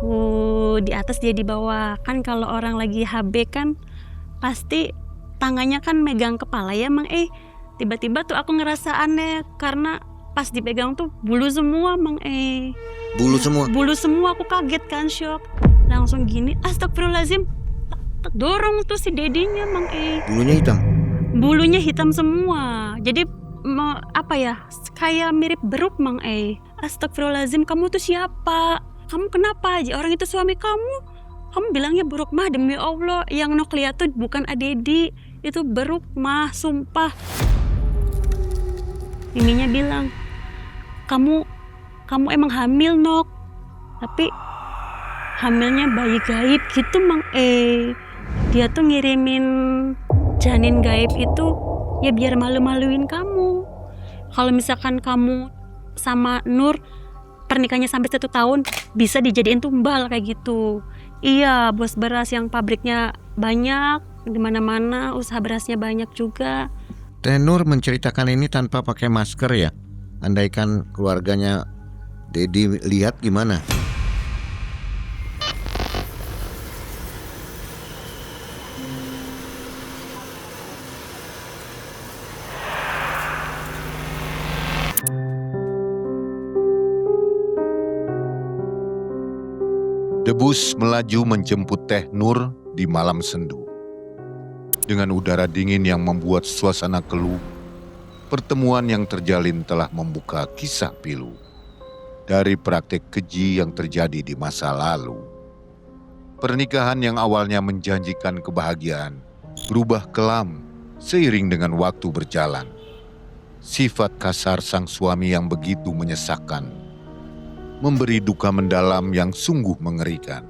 aku di atas dia di bawah. Kan kalau orang lagi HB kan pasti tangannya kan megang kepala ya Mang. Tiba-tiba tuh aku ngerasa aneh karena pas dipegang tuh bulu semua Mang. Bulu semua? Bulu semua, aku kaget kan, shock. Langsung gini, astagfirullahaladzim, dorong tuh si dedinya Mang. Bulunya hitam? Bulunya hitam semua. Jadi apa ya, kayak mirip beruk Mang. Astagfirullahaladzim, kamu tuh siapa? Kamu kenapa aja? Orang itu suami kamu. Kamu bilangnya beruk mah, demi Allah. Yang Nok lihat tuh bukan Adedi, itu beruk mah, sumpah. Miminya bilang, kamu emang hamil Nok. Tapi hamilnya bayi gaib gitu Mang. Dia tuh ngirimin janin gaib itu ya biar malu-maluin kamu. Kalau misalkan kamu sama Nur pernikahannya sampai 1 tahun, bisa dijadiin tumbal kayak gitu. Iya, bos beras yang pabriknya banyak, di mana-mana usaha berasnya banyak juga. Teh Nur menceritakan ini tanpa pakai masker ya? Andaikan keluarganya Dedi lihat gimana? Debus melaju menjemput Teh Nur di malam sendu. Dengan udara dingin yang membuat suasana keluh, pertemuan yang terjalin telah membuka kisah pilu dari praktek keji yang terjadi di masa lalu. Pernikahan yang awalnya menjanjikan kebahagiaan berubah kelam seiring dengan waktu berjalan. Sifat kasar sang suami yang begitu menyesakkan memberi duka mendalam yang sungguh mengerikan.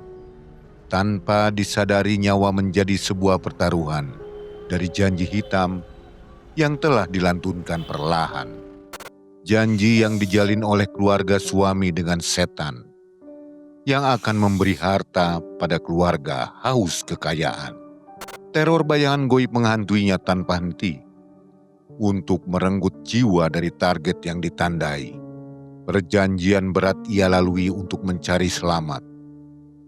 Tanpa disadari nyawa menjadi sebuah pertaruhan dari janji hitam yang telah dilantunkan perlahan. Janji yang dijalin oleh keluarga suami dengan setan yang akan memberi harta pada keluarga haus kekayaan. Teror bayangan goib menghantuinya tanpa henti untuk merenggut jiwa dari target yang ditandai. Perjanjian berat ia lalui untuk mencari selamat,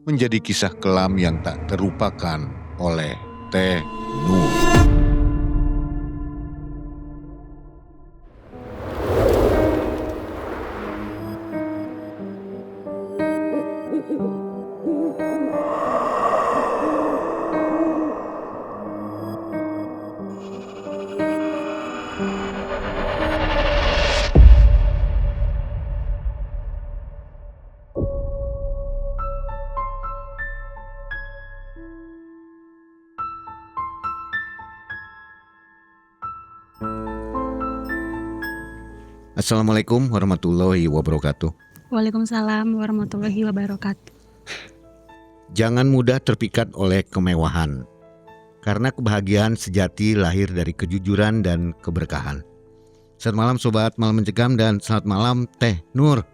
menjadi kisah kelam yang tak terlupakan oleh Teh Nur. Assalamualaikum warahmatullahi wabarakatuh. Waalaikumsalam warahmatullahi wabarakatuh. Jangan mudah terpikat oleh kemewahan, karena kebahagiaan sejati lahir dari kejujuran dan keberkahan. Selamat malam Sobat Malam Mencekam dan selamat malam Teh Nur.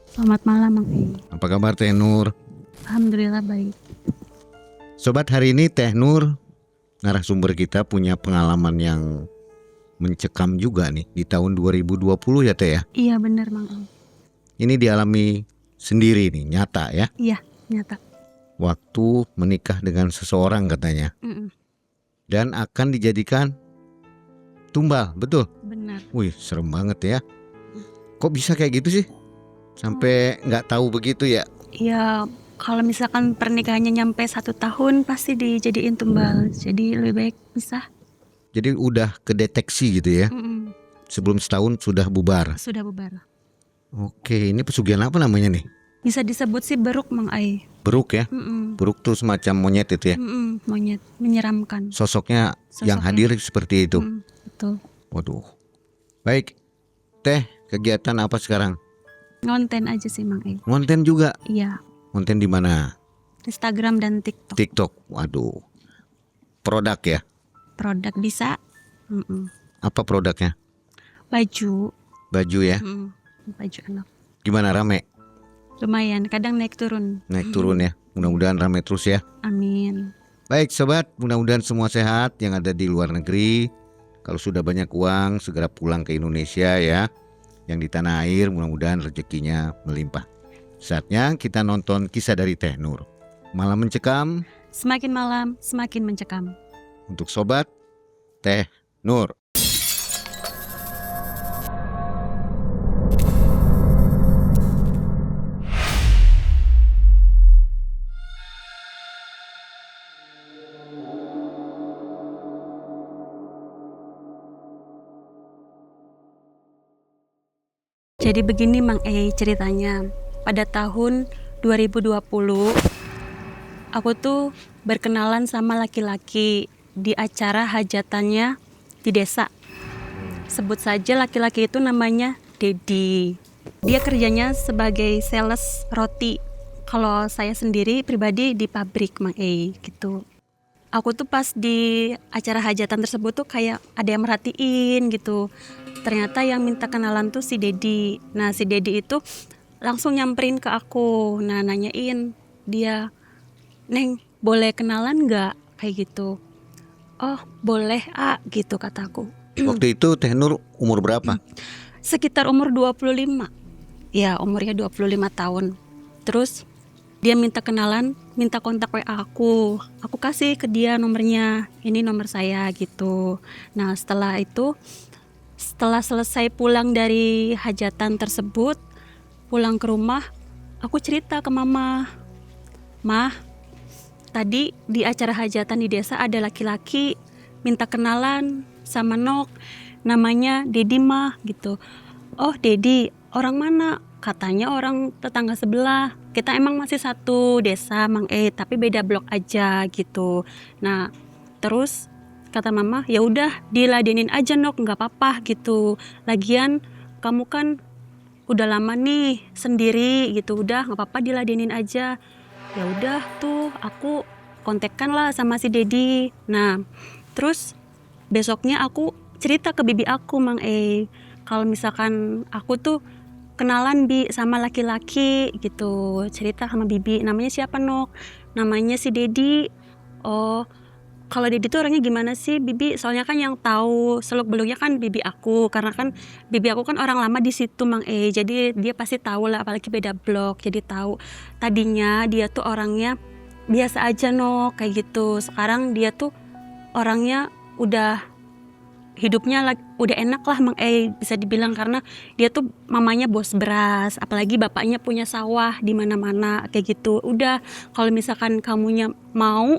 Selamat malam Mang. Apa kabar Teh Nur? Alhamdulillah baik. Sobat, hari ini Teh Nur, narasumber kita, punya pengalaman yang mencekam juga nih di tahun 2020 ya Teh ya? Iya benar Mang. Ini dialami sendiri nih, nyata ya? Iya, nyata. Waktu menikah dengan seseorang katanya. Dan akan dijadikan tumbal, betul? Benar. Wih, serem banget ya. Kok bisa kayak gitu sih? Sampai nggak tahu begitu ya? Ya kalau misalkan pernikahannya nyampe 1 tahun pasti dijadiin tumbal. Jadi lebih baik pisah. Jadi udah kedeteksi gitu ya? Sebelum setahun sudah bubar? Sudah bubar. Oke, ini pesugihan apa namanya nih? Bisa disebut sih beruk Mang Ai. Beruk ya? Beruk tuh semacam monyet itu ya? Monyet, menyeramkan. Sosoknya yang hadir seperti itu? Betul. Waduh. Baik, Teh, kegiatan apa sekarang? Ngonten aja sih Mang Ai. Ngonten juga? Iya. Ngonten di mana? Instagram dan TikTok. TikTok, waduh. Produk ya? Produk bisa. Apa produknya? Baju. Baju ya? Baju anak. Gimana, rame? Lumayan, kadang naik turun. Naik turun ya. Mudah-mudahan rame terus ya. Amin. Baik Sobat, mudah-mudahan semua sehat yang ada di luar negeri. Kalau sudah banyak uang, segera pulang ke Indonesia ya. Yang di tanah air mudah-mudahan rezekinya melimpah. Saatnya kita nonton kisah dari Teh Nur. Malam Mencekam Semakin malam, semakin mencekam. untuk Sobat Teh Nur. Jadi begini Mang ceritanya. Pada tahun 2020 aku tuh berkenalan sama laki-laki di acara hajatannya di desa. Sebut saja laki-laki itu namanya Dedi. Dia kerjanya sebagai sales roti. Kalau saya sendiri pribadi di pabrik Mang gitu. Aku tuh pas di acara hajatan tersebut tuh kayak ada yang merhatiin gitu. Ternyata yang minta kenalan tuh si Dedi. Nah si Dedi itu langsung nyamperin ke aku. Nah nanyain dia, "Neng boleh kenalan gak?" Kayak gitu. "Oh boleh gitu kataku. Waktu itu Teh Nur umur berapa? Sekitar umur 25. Ya umurnya 25 tahun. Terus dia minta kenalan, minta kontak WA aku. Aku kasih ke dia nomornya. Ini nomor saya gitu. Nah setelah itu, setelah selesai pulang dari hajatan tersebut, pulang ke rumah, aku cerita ke mama. "Mah, tadi di acara hajatan di desa ada laki-laki minta kenalan sama Nok, namanya Dedi mah gitu." "Oh Dedi, orang mana?" Katanya orang tetangga sebelah. Kita emang masih satu desa Mang tapi beda blok aja gitu. Nah terus kata mama, "Ya udah diladenin aja Nok, nggak apa-apa gitu. Lagian kamu kan udah lama nih sendiri gitu, udah nggak apa-apa diladenin aja." Ya udah tuh aku kontekkan lah sama si Dedi. Nah terus besoknya aku cerita ke bibi aku Mang kalau misalkan aku tuh kenalan Bi sama laki-laki gitu. Cerita sama bibi, "Namanya siapa Nok?" "Namanya si Dedi." "Oh, kalau Dedi tuh orangnya gimana sih Bibi?" Soalnya kan yang tahu seluk beluknya kan bibi aku, karena kan bibi aku kan orang lama di situ Mang jadi dia pasti tahu lah, apalagi beda blok, jadi tahu. Tadinya dia tuh orangnya biasa aja Nok, kayak gitu. Sekarang dia tuh orangnya udah hidupnya udah enak lah Mang bisa dibilang, karena dia tuh mamanya bos beras, apalagi bapaknya punya sawah di mana-mana kayak gitu. Udah kalau misalkan kamunya mau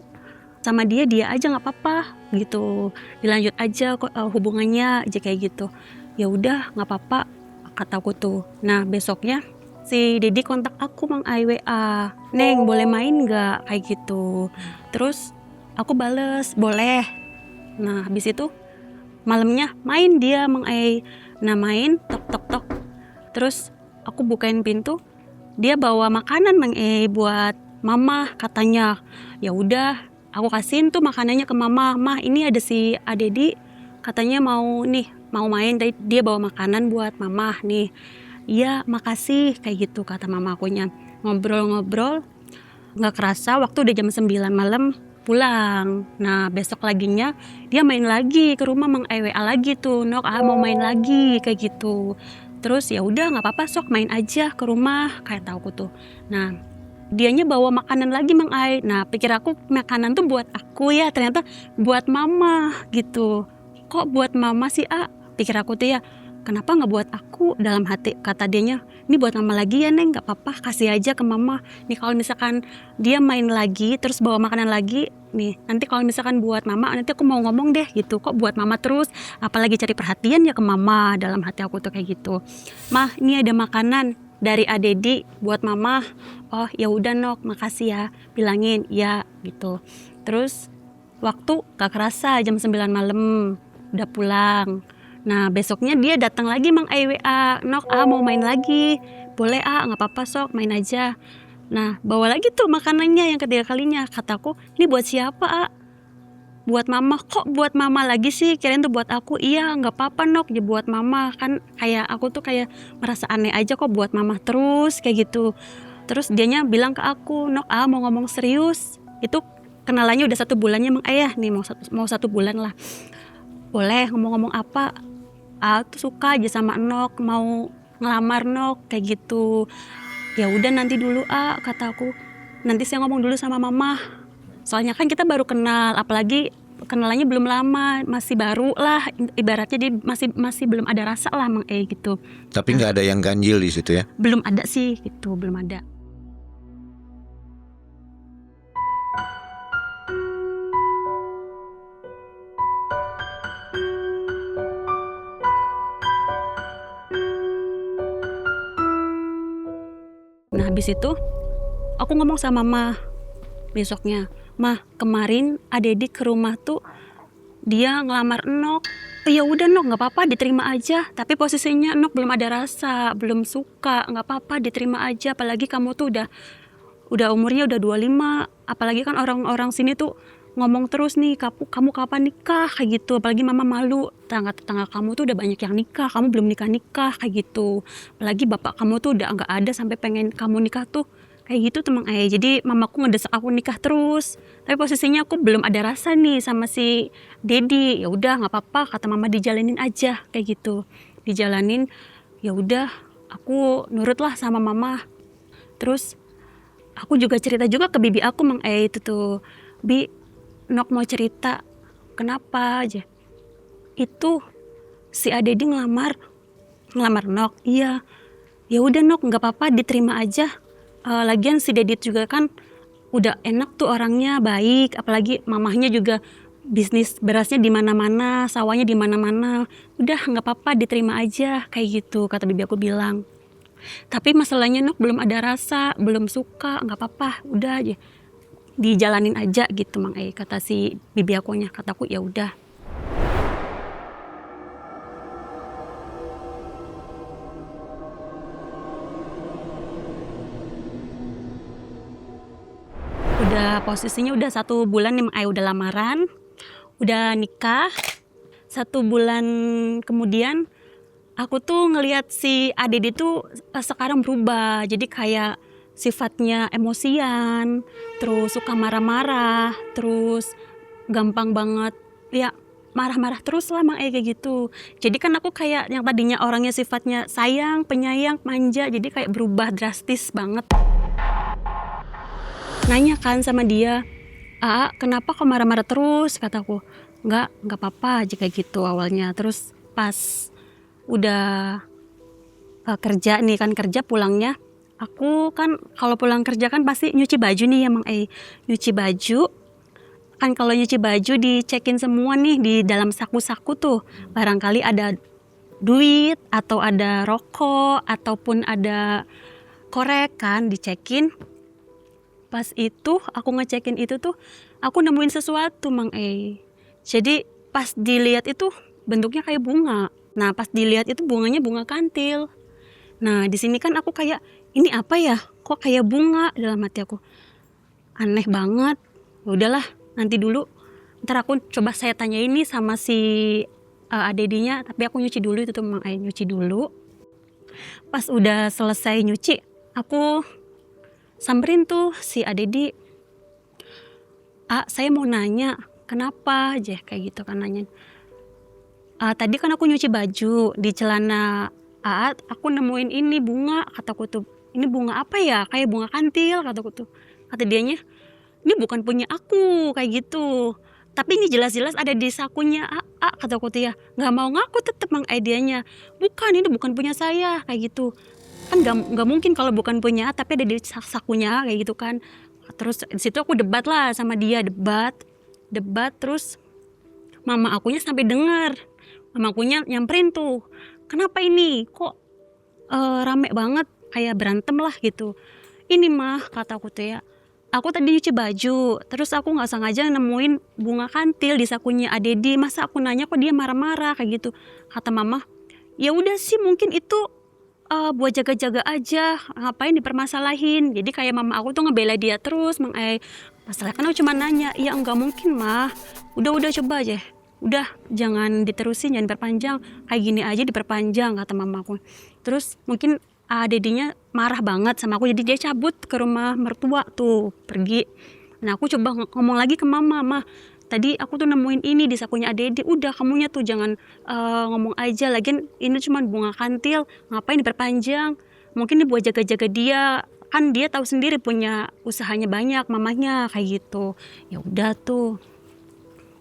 sama dia aja nggak apa-apa gitu, dilanjut aja kok hubungannya aja kayak gitu. Ya udah nggak apa-apa kataku tuh. Nah besoknya si Dedi kontak aku Mang WA, "Neng boleh main nggak?" Kayak gitu. Terus aku bales boleh. Nah habis itu malamnya main dia Mang Nah main tok tok tok. Terus aku bukain pintu, dia bawa makanan Mang buat mama katanya. Ya udah aku kasihin tuh makanannya ke mama. "Mah ini ada si Adedi katanya mau main, dia bawa makanan buat mama nih." "Iya makasih," kayak gitu kata mama akunya. Ngobrol-ngobrol nggak kerasa waktu udah jam 9 malam pulang. Nah besok laginya dia main lagi ke rumah Mang WA lagi tuh, "Nok mau main lagi," kayak gitu. Terus ya udah nggak apa-apa sok main aja ke rumah kayak tauku tuh. Nah dianya bawa makanan lagi Mang Nah pikir aku makanan tuh buat aku ya, ternyata buat mama gitu. "Kok buat mama sih pikir aku tuh ya. "Kenapa nggak buat aku?" Dalam hati kata dianya, "Ini buat mama lagi ya Neng, nggak apa-apa kasih aja ke mama. Nih kalau misalkan dia main lagi terus bawa makanan lagi nih, nanti kalau misalkan buat mama nanti aku mau ngomong deh gitu, kok buat mama terus, apalagi cari perhatian ya ke mama." Dalam hati aku tuh kayak gitu. "Mah ini ada makanan dari Adedi buat mama." "Oh ya udah Nok, makasih ya," bilangin ya gitu. Terus waktu gak kerasa jam 9 malam udah pulang. Nah besoknya dia datang lagi Mang WA, "Nok mau main lagi." "Boleh nggak apa-apa sok main aja." Nah bawa lagi tuh makanannya yang ketiga kalinya. Kataku, "Ini buat siapa "Buat mama." "Kok buat mama lagi sih? Kirain tuh buat aku." "Iya nggak apa-apa Nok, ya buat mama." Kan kayak aku tuh kayak merasa aneh aja kok buat mama terus kayak gitu. Terus dianya bilang ke aku, "Nok mau ngomong serius." Itu kenalannya udah 1 bulannya Mang nih mau 1 bulan lah. "Boleh ngomong-ngomong apa?" "Tuh suka aja sama Nok, mau ngelamar Nok," kayak gitu. Ya udah nanti dulu kataku. Nanti saya ngomong dulu sama mama. Soalnya kan kita baru kenal, apalagi kenalannya belum lama, masih baru lah ibaratnya, dia masih belum ada rasa lah Mang gitu. Tapi nggak ada yang ganjil di situ ya? Belum ada sih gitu, belum ada. Nah habis itu aku ngomong sama mama besoknya, "Mah, kemarin Adedi ke rumah tuh dia ngelamar Enok." "Ya udah Nok, nggak apa-apa, diterima aja. Tapi posisinya Enok belum ada rasa, belum suka, nggak apa-apa, diterima aja. Apalagi kamu tuh udah umurnya udah 25. Apalagi kan orang-orang sini tuh ngomong terus nih, kamu kapan nikah kayak gitu. Apalagi mama malu, tetangga-tetangga kamu tuh udah banyak yang nikah, kamu belum nikah kayak gitu. Apalagi bapak kamu tuh udah nggak ada sampai pengen kamu nikah tuh." Kayak gitu teman Jadi mamaku ngedesak aku nikah terus. Tapi posisinya aku belum ada rasa nih sama si Dedi. Ya udah nggak apa-apa, kata mama, dijalanin aja kayak gitu. Dijalanin, ya udah aku nurut lah sama mama. Terus aku juga cerita juga ke bibi aku itu tuh, "Bi, Nok mau cerita." "Kenapa aja?" "Itu si Adedi ngelamar Nok." "Iya." "Ya udah Nok, nggak apa-apa, diterima aja. Lagian si Dedit juga kan udah enak tuh orangnya, baik, apalagi mamahnya juga bisnis berasnya di mana-mana, sawahnya di mana-mana. Udah nggak apa-apa, diterima aja," kayak gitu kata bibi aku bilang. "Tapi masalahnya Nok belum ada rasa, belum suka." "Nggak apa-apa, udah aja dijalanin aja gitu kata si bibi akunya. Kataku ya udah. Udah posisinya udah 1 bulan nih udah lamaran, udah nikah. 1 bulan kemudian aku tuh ngelihat si Adedi tuh sekarang berubah. Jadi kayak sifatnya emosian, terus suka marah-marah, terus gampang banget ya marah-marah terus lah kayak gitu. Jadi kan aku kayak yang tadinya orangnya sifatnya sayang, penyayang, manja, jadi kayak berubah drastis banget. Nanya kan sama dia, "Kenapa kok marah-marah terus?" Kataku. Nggak apa-apa aja kayak gitu awalnya. Terus pas udah kerja nih kan, kerja pulangnya, aku kan kalau pulang kerja kan pasti nyuci baju nih ya nyuci baju. Kan kalau nyuci baju dicekin semua nih di dalam saku-saku tuh. Barangkali ada duit atau ada rokok ataupun ada korek kan, dicekin. Pas itu aku ngecekin itu tuh aku nemuin sesuatu Jadi pas dilihat itu bentuknya kayak bunga. Nah pas dilihat itu bunganya bunga kantil. Nah di sini kan aku kayak, ini apa ya, kok kayak bunga, dalam hati aku aneh banget. Udahlah nanti dulu, ntar aku coba saya tanya ini sama si Adedinya. Tapi aku nyuci dulu itu tuh nyuci dulu. Pas udah selesai nyuci, aku samperin tuh si Adedi. Saya mau nanya, kenapa aja kayak gitu kan nanya. Tadi kan aku nyuci baju, di celana aku nemuin ini bunga, kataku tuh. Ini bunga apa ya, kayak bunga kantil, kataku tuh. Kata dianya, ini bukan punya aku, kayak gitu. Tapi ini jelas-jelas ada di sakunya kataku tuh ya. Nggak mau ngaku tetep dianya. Bukan, ini bukan punya saya, kayak gitu. Kan nggak mungkin kalau bukan punya tapi ada di sakunya kayak gitu kan. Terus di situ aku debat lah sama dia, debat terus mama akunya sampai dengar. Mama akunya nyamperin tuh, "Kenapa ini kok rame banget, kayak berantem lah gitu." "Ini mah," kataku tuh ya, "aku tadi nyuci baju, terus aku nggak sengaja nemuin bunga kantil di sakunya Adedi. Masa aku nanya kok dia marah-marah kayak gitu." Kata mama, "Ya udah sih mungkin itu buat jaga-jaga aja, ngapain dipermasalahin." Jadi kayak mama aku tuh ngebela dia terus masalah kan aku cuma nanya. "Ya enggak mungkin mah, udah coba aja, udah jangan diterusin, jangan diperpanjang, kayak gini aja diperpanjang," kata mama aku. Terus mungkin Dedinya marah banget sama aku, jadi dia cabut ke rumah mertua tuh, pergi. Nah aku coba ngomong lagi ke mama, "Mah, tadi aku tuh nemuin ini di sakunya Dedi." "Udah kamunya tuh jangan ngomong aja, lagian ini cuma bunga kantil, ngapain diperpanjang." mungkin dia buat jaga-jaga dia, kan dia tahu sendiri punya usahanya banyak mamanya kayak gitu. Ya udah tuh,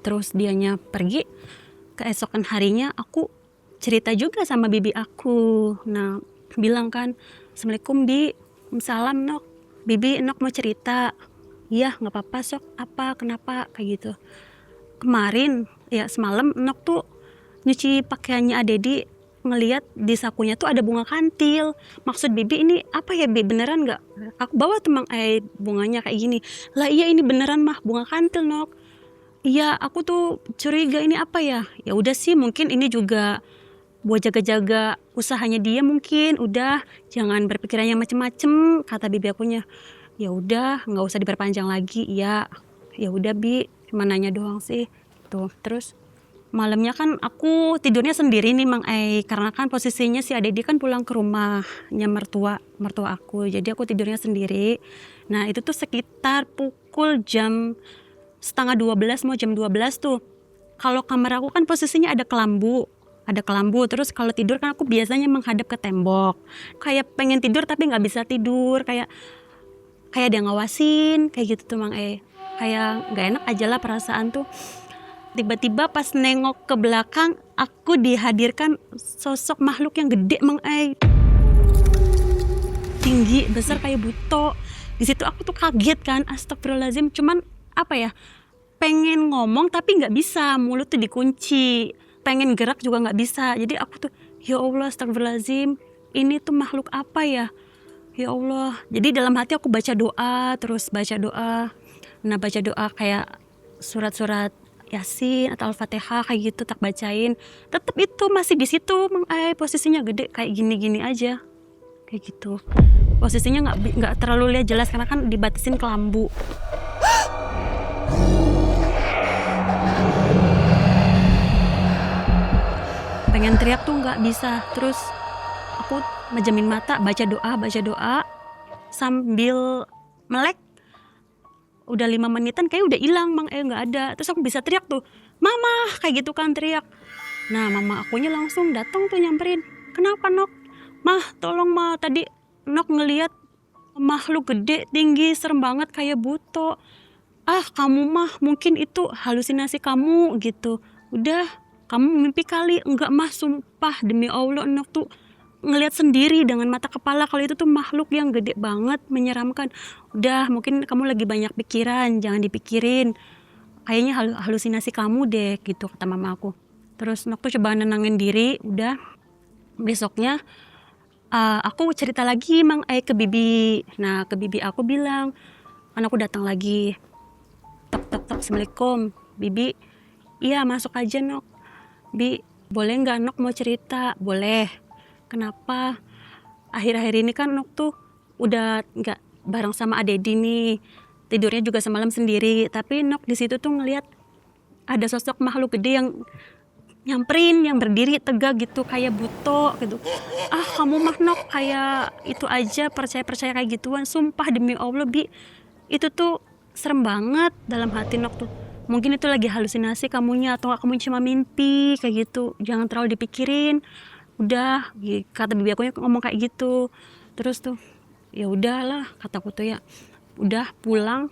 terus dianya pergi. Keesokan harinya aku cerita juga sama bibi aku. Nah bilang kan, Assalamualaikum Bi, salam Nok, Bibi Nok mau cerita. Iya nggak apa-apa sok, apa kenapa kayak gitu. Kemarin ya semalam Nok tuh nyuci pakaiannya Adedi, ngelihat di sakunya tuh ada bunga kantil. Maksud bibi ini apa ya Bi, beneran nggak? Aku bawa tuh Mang bunganya kayak gini. Lah iya ini beneran mah bunga kantil Nok. Iya aku tuh curiga ini apa ya? Ya udah sih mungkin ini juga buat jaga-jaga usahanya dia mungkin. Udah jangan berpikiran yang macem-macem kata bibi akunya. Ya udah nggak usah diperpanjang lagi. Ya udah Bi, cuma nanya doang sih. Tuh terus malamnya kan aku tidurnya sendiri nih Mang karena kan posisinya si Adedi kan pulang ke rumahnya mertua aku, jadi aku tidurnya sendiri. Nah itu tuh sekitar pukul jam setengah 12 mau jam 12 tuh. Kalau kamar aku kan posisinya ada kelambu, terus kalau tidur kan aku biasanya menghadap ke tembok, kayak pengen tidur tapi nggak bisa tidur, kayak ada yang ngawasin kayak gitu tuh Mang kayak nggak enak aja lah perasaan tuh. Tiba-tiba pas nengok ke belakang, aku dihadirkan sosok makhluk yang gede Mang tinggi besar kayak buto. Di situ aku tuh kaget kan, astagfirullahaladzim. Cuman apa ya, pengen ngomong tapi nggak bisa, mulut tuh dikunci, pengen gerak juga nggak bisa. Jadi aku tuh ya Allah astagfirullahaladzim, ini tuh makhluk apa ya Allah. Jadi dalam hati aku baca doa, terus baca doa. Nah baca doa kayak surat-surat Yasin atau Al-Fatihah kayak gitu tak bacain, tetap itu masih di situ Mang posisinya gede kayak gini-gini aja kayak gitu. Posisinya nggak terlalu lihat jelas karena kan dibatasin kelambu. Pengen teriak tuh nggak bisa. Terus aku mejamin mata baca doa sambil melek. Udah 5 menitan kayak udah hilang Mang nggak ada. Terus aku bisa teriak tuh, mama kayak gitu kan teriak. Nah mama akunya langsung datang tuh nyamperin, kenapa Nok? Mah tolong mah, tadi Nok ngelihat makhluk gede tinggi serem banget kayak buto. Kamu mah mungkin itu halusinasi kamu gitu, udah kamu mimpi kali. Enggak mah, sumpah demi Allah Nok tuh ngelihat sendiri dengan mata kepala kalau itu tuh makhluk yang gede banget, menyeramkan. Udah mungkin kamu lagi banyak pikiran, jangan dipikirin, kayaknya halusinasi kamu deh gitu kata mama aku. Terus Nok tuh coba nenangin diri. Udah besoknya aku cerita lagi Mang ke bibi. Nah ke bibi aku bilang, kan aku datang lagi, tok Assalamualaikum Bibi. Iya masuk aja Nok. Bi boleh nggak Nok mau cerita? Boleh. Kenapa? Akhir-akhir ini kan Nok tuh udah nggak bareng sama Adedi nih, tidurnya juga semalam sendiri. Tapi Nok di situ tuh ngelihat ada sosok makhluk gede yang nyamperin, yang berdiri tegak gitu kayak buto gitu. Kamu mah Nok kayak itu aja, percaya kayak gituan. Sumpah demi Allah Bi, itu tuh serem banget. Dalam hati Nok tuh, mungkin itu lagi halusinasi kamunya atau kamu cuma mimpi kayak gitu, jangan terlalu dipikirin. Udah kata bibi aku ngomong kayak gitu. Terus tuh ya udahlah kataku tuh ya. Udah pulang.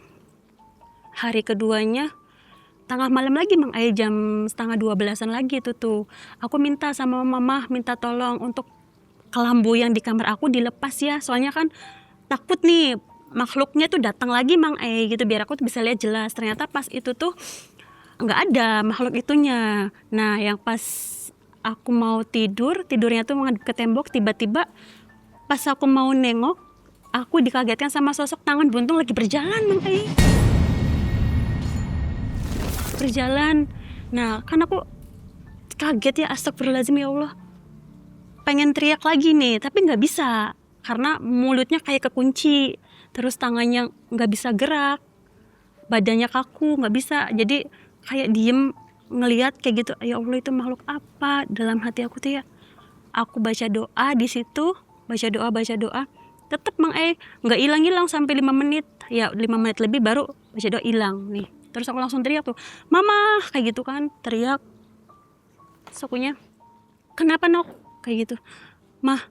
Hari keduanya tengah malam lagi Mang jam setengah 12-an lagi tuh aku minta sama mama, minta tolong untuk kelambu yang di kamar aku dilepas ya, soalnya kan takut nih makhluknya tuh datang lagi Mang gitu, biar aku tuh bisa lihat jelas. Ternyata pas itu tuh nggak ada makhluk itunya. Nah yang pas aku mau tidurnya tuh menghadap ke tembok, tiba-tiba pas aku mau nengok, aku dikagetkan sama sosok tangan buntung lagi berjalan Mang berjalan. Nah kan aku kaget ya, astagfirullahaladzim ya Allah, pengen teriak lagi nih tapi nggak bisa karena mulutnya kayak kekunci, terus tangannya nggak bisa gerak, badannya kaku nggak bisa, jadi kayak diem ngelihat kayak gitu. Ya Allah itu makhluk apa? Dalam hati aku tuh ya, aku baca doa di situ, baca doa, tetap Mang nggak hilang sampai 5 menit ya, 5 menit lebih baru baca doa hilang nih. Terus aku langsung teriak tuh, mama kayak gitu kan, teriak. Terus akunya, kenapa Nok kayak gitu? Mah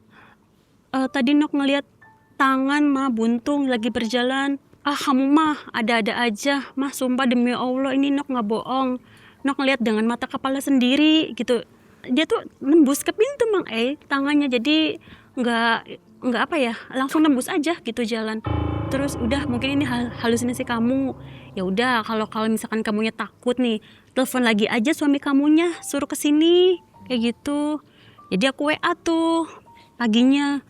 tadi Nok ngeliat tangan mah buntung lagi berjalan. Kamu mah ada-ada aja mah, sumpah demi Allah ini Nok nggak bohong. Nok ngeliat dengan mata kepala sendiri gitu. Dia tuh nembus ke pintu Mang tangannya, jadi nggak apa ya, langsung nembus aja gitu jalan. Terus udah, mungkin ini halusinasi kamu. Ya udah, kalau misalkan kamunya takut nih, telepon lagi aja suami kamunya, suruh kesini kayak gitu. Jadi aku WA tuh paginya,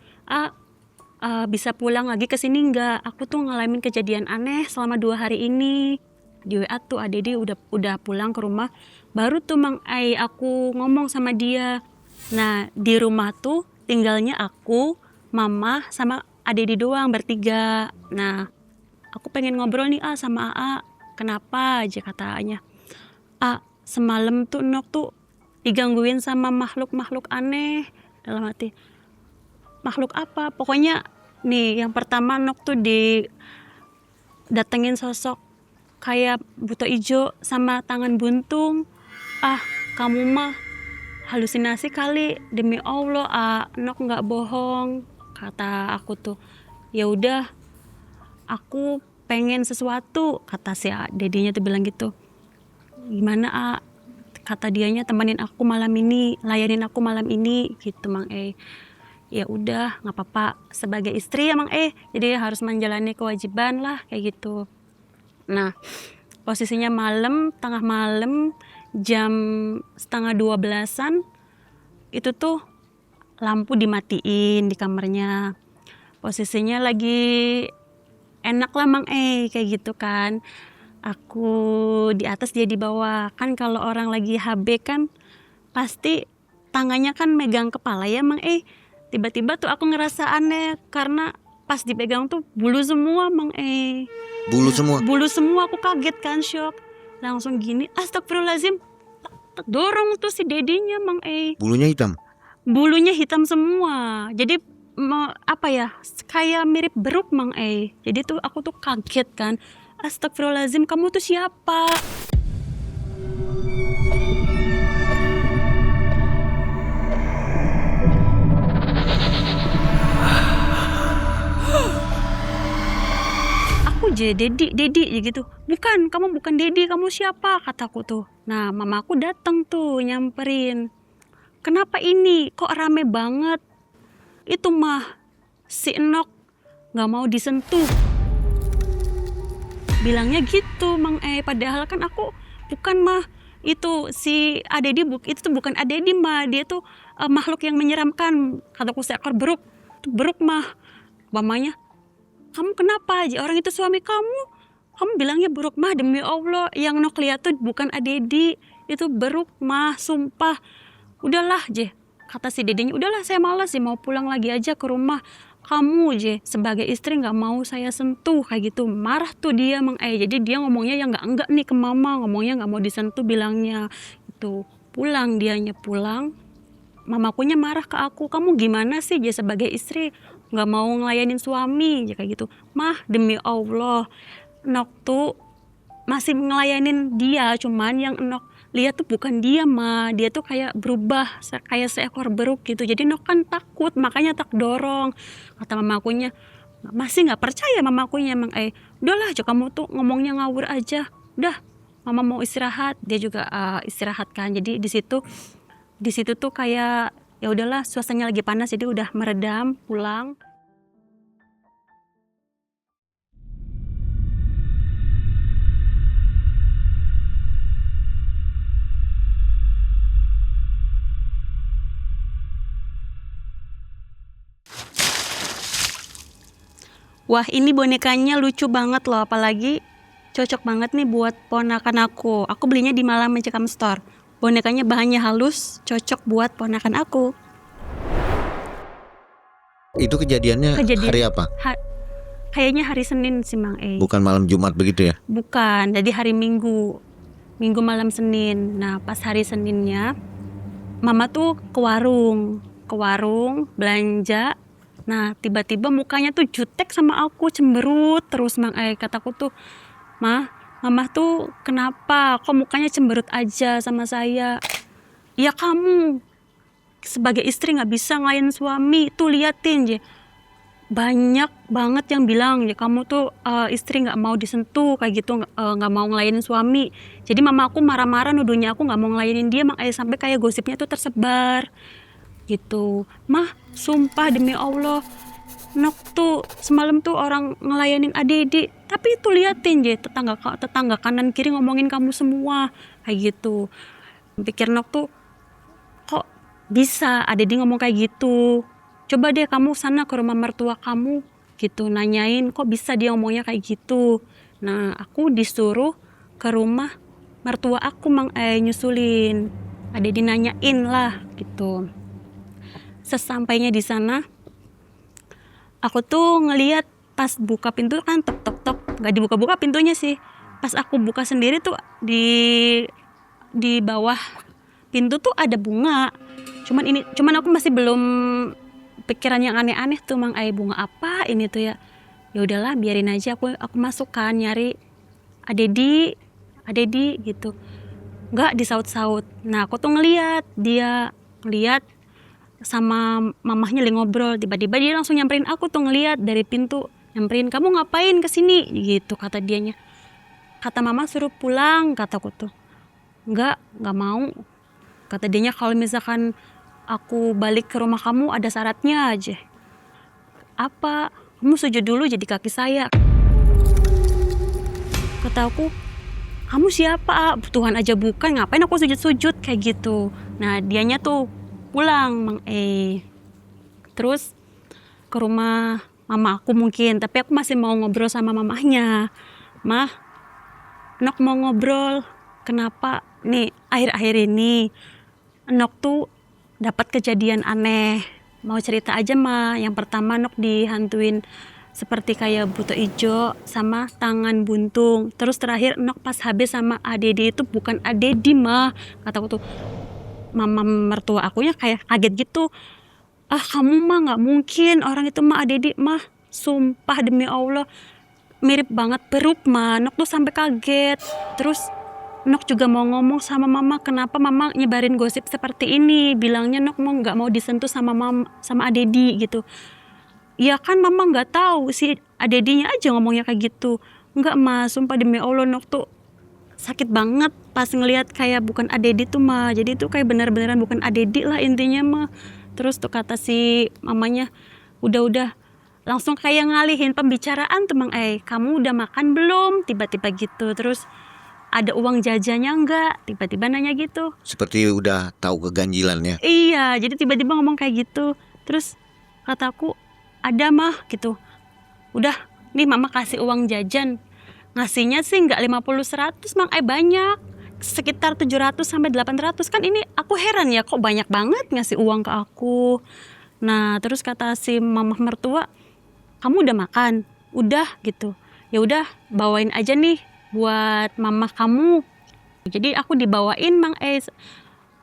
bisa pulang lagi ke sini nggak? Aku tuh ngalamin kejadian aneh selama 2 hari ini. Di WA tuh Dede udah pulang ke rumah. Baru tuh Mang Ai aku ngomong sama dia. Nah di rumah tuh tinggalnya aku, Mama sama Dede doang bertiga. Nah aku pengen ngobrol nih sama AA. Kenapa aja katanya. Semalam tuh Nok tuh digangguin sama makhluk-makhluk aneh. Dalam hati, makhluk apa? Pokoknya nih yang pertama Nok tuh datengin sosok kayak buto ijo sama tangan buntung. Kamu mah halusinasi kali, demi Allah Nok nggak bohong, kata aku tuh. Ya udah, aku pengen sesuatu, kata si dedenya tuh bilang gitu. Gimana kata dianya, temenin aku malam ini, layanin aku malam ini gitu Mang Ya udah, nggak apa-apa, sebagai istri ya Mang jadi harus menjalani kewajiban lah kayak gitu. Nah posisinya malam, tengah malam, jam 11:30 itu tuh lampu dimatiin di kamarnya. Posisinya lagi enak lah Mang kayak gitu kan. Aku di atas, dia di bawah. Kan kalau orang lagi HB kan pasti tangannya kan megang kepala ya Mang Tiba-tiba tuh aku ngerasa aneh karena pas dipegang tuh bulu semua Mang Bulu semua. Bulu semua, aku kaget kan, shock. Langsung gini, astagfirullahaladzim, dorong tuh si dedenya Mang Bulunya hitam. Bulunya hitam semua. Jadi apa ya, kayak mirip beruk Mang Jadi tuh aku tuh kaget kan. Astagfirullahaladzim, kamu tuh siapa? Aku Dedi gitu. Bukan, kamu bukan Dedi, kamu siapa? Kataku tuh. Nah mamaku datang tuh nyamperin. Kenapa ini? Kok rame banget? Itu mah si Enok gak mau disentuh. Bilangnya gitu Mang padahal kan aku bukan mah. Itu si Adedi itu tuh bukan Adedi mah, dia tuh makhluk yang menyeramkan. Kataku seekor beruk. Itu beruk mah. Mamanya, kamu kenapa aja? Orang itu suami kamu. Kamu bilangnya beruk mah, demi Allah. Yang Nok lihat tuh bukan Adedi, itu beruk mah, sumpah. Udahlah je, kata si dedenya, udahlah saya malas sih, mau pulang lagi aja ke rumah. Kamu je sebagai istri gak mau saya sentuh kayak gitu. Marah tuh dia Mang jadi dia ngomongnya yang enggak nih ke mama, ngomongnya gak mau disentuh bilangnya. Itu pulang, dianya pulang, mamakunya marah ke aku, kamu gimana sih je sebagai istri gak mau ngelayanin suami kayak gitu. Mah demi Allah, Nok tuh masih ngelayanin dia, cuman yang Nok lihat tuh bukan dia mah, dia tuh kayak berubah kayak seekor beruk gitu. Jadi Nok kan takut, makanya tak dorong. Kata mamakunya, masih nggak percaya mamakunya Mang udahlah aja kamu tuh ngomongnya ngawur aja, udah mama mau istirahat. Dia juga istirahat kan. Jadi di situ tuh kayak ya udahlah, suasananya lagi panas jadi udah meredam, pulang. Wah ini bonekanya lucu banget loh, apalagi cocok banget nih buat ponakan aku. Aku belinya di Malam Mencekam Store. Bonekanya bahannya halus, cocok buat ponakan aku. Itu kejadiannya hari apa? Kayaknya hari Senin sih Mang Bukan malam Jumat begitu ya? Bukan, jadi hari Minggu malam Senin. Nah pas hari Seninnya mama tuh ke warung belanja. Nah tiba-tiba mukanya tuh jutek sama aku, cemberut terus Mang kataku tuh, mama tuh kenapa kok mukanya cemberut aja sama saya? Ya kamu sebagai istri nggak bisa ngelayan suami. Tuh liatin je, banyak banget yang bilang ya kamu tuh istri nggak mau disentuh kayak gitu, nggak mau ngelayanin suami. Jadi mama aku marah-marah nuduhnya aku nggak mau ngelayanin dia, makanya sampai kayak gosipnya tuh tersebar gitu. Mah, sumpah demi Allah, Nok tuh semalam tuh orang ngelayanin adik-adik, tapi itu liatin je tetangga kanan kiri ngomongin kamu semua kayak gitu. Pikir Nok tuh kok bisa adik-adik ngomong kayak gitu. Coba deh kamu sana ke rumah mertua kamu gitu, nanyain kok bisa dia ngomongnya kayak gitu. Nah, aku disuruh ke rumah mertua aku nyusulin. Adik dinanyain lah gitu. Sesampainya di sana, aku tuh ngeliat pas buka pintu kan tok tok tok, nggak dibuka-buka pintunya sih. Pas aku buka sendiri tuh di bawah pintu tuh ada bunga. Cuman aku masih belum pikiran yang aneh-aneh tuh, bunga apa ini tuh ya. Ya udahlah, biarin aja, aku masuk kan nyari adedi gitu. Nggak disaut-saut. Nah, aku tuh ngeliat sama mamahnya lagi ngobrol, tiba-tiba dia langsung nyamperin aku tuh, ngeliat dari pintu, nyamperin, kamu ngapain kesini gitu kata dianya. Kata mama suruh pulang, kataku tuh. Nggak mau, kata dianya, kalau misalkan aku balik ke rumah kamu ada syaratnya aja. Apa? Kamu sujud dulu jadi kaki saya. Kata aku, kamu siapa? Tuhan aja bukan, ngapain aku sujud-sujud kayak gitu. Nah, dianya tuh pulang terus ke rumah mama aku mungkin, tapi aku masih mau ngobrol sama mamahnya. Mah, Nok mau ngobrol, kenapa nih akhir-akhir ini Nok tuh dapat kejadian aneh, mau cerita aja mah. Yang pertama, Nok dihantuin seperti kayak buto ijo sama tangan buntung. Terus terakhir Nok pas habis sama adedi itu bukan adedi mah, kataku tuh. Mama mertua akunya kayak kaget gitu. Kamu mah nggak mungkin, orang itu mah adedi mah, sumpah demi Allah mirip banget peruk mah. Nok tuh sampai kaget. Terus Nok juga mau ngomong sama mama, kenapa mama nyebarin gosip seperti ini, bilangnya Nok nggak mau disentuh sama adedi gitu. Ya kan mama nggak tahu, si adedinya aja ngomongnya kayak gitu. Nggak mah, sumpah demi Allah Nok tuh sakit banget pas ngelihat kayak bukan adedi tuh mah. Jadi tuh kayak bener-beneran bukan adedi lah intinya mah. Terus tuh kata si mamanya, udah langsung kayak ngalihin pembicaraan tuh kamu udah makan belum, tiba-tiba gitu. Terus ada uang jajannya enggak, tiba-tiba nanya gitu. Seperti udah tahu keganjilannya. Iya, jadi tiba-tiba ngomong kayak gitu. Terus kataku, ada mah gitu. Udah, nih mama kasih uang jajan. Ngasihnya sih nggak 50-100 banyak, sekitar 700-800 kan. Ini aku heran ya, kok banyak banget ngasih uang ke aku. Nah, terus kata si mamah mertua, kamu udah makan? Udah gitu. Ya udah, bawain aja nih buat mamah kamu. Jadi aku dibawain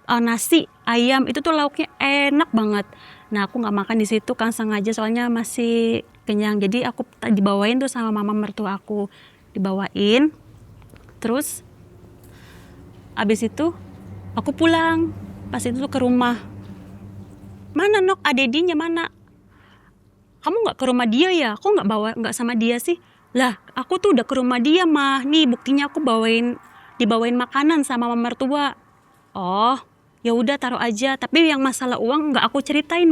nasi ayam, itu tuh lauknya enak banget. Nah, aku nggak makan di situ kan sengaja, soalnya masih kenyang. Jadi aku dibawain tuh sama mama mertua aku, dibawain. Terus abis itu aku pulang. Pas itu tuh ke rumah, mana Nok, adedinya mana? Kamu nggak ke rumah dia ya? Aku nggak sama dia sih. Lah, aku tuh udah ke rumah dia mah. Nih buktinya, aku dibawain makanan sama mama mertua. Oh, ya udah taruh aja. Tapi yang masalah uang nggak aku ceritain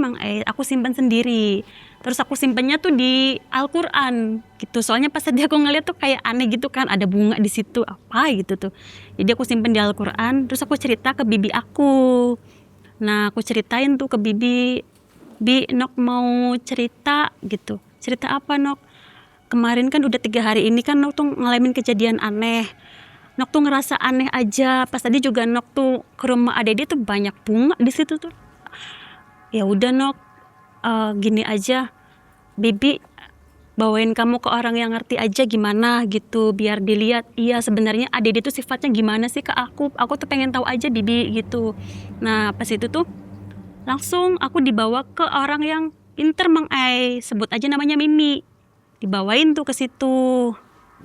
aku simpan sendiri. Terus aku simpennya tuh di Al-Quran gitu. Soalnya pas tadi aku ngeliat tuh kayak aneh gitu kan, ada bunga di situ apa gitu tuh. Jadi aku simpen di Al-Quran. Terus aku cerita ke bibi aku. Nah, aku ceritain tuh ke bibi, Bi, Nok mau cerita gitu. Cerita apa Nok? Kemarin kan udah 3 hari ini kan Nok tuh ngalamin kejadian aneh. Nok tuh ngerasa aneh aja. Pas tadi juga Nok tuh ke rumah adedi tuh banyak bunga di situ tuh. Ya udah Nok, gini aja, Bibi bawain kamu ke orang yang ngerti aja gimana gitu, biar dilihat iya sebenarnya adedi tuh sifatnya gimana sih ke aku tuh pengen tahu aja Bibi gitu. Nah, pas itu tuh langsung aku dibawa ke orang yang pinter sebut aja namanya Mimi. Dibawain tuh ke situ.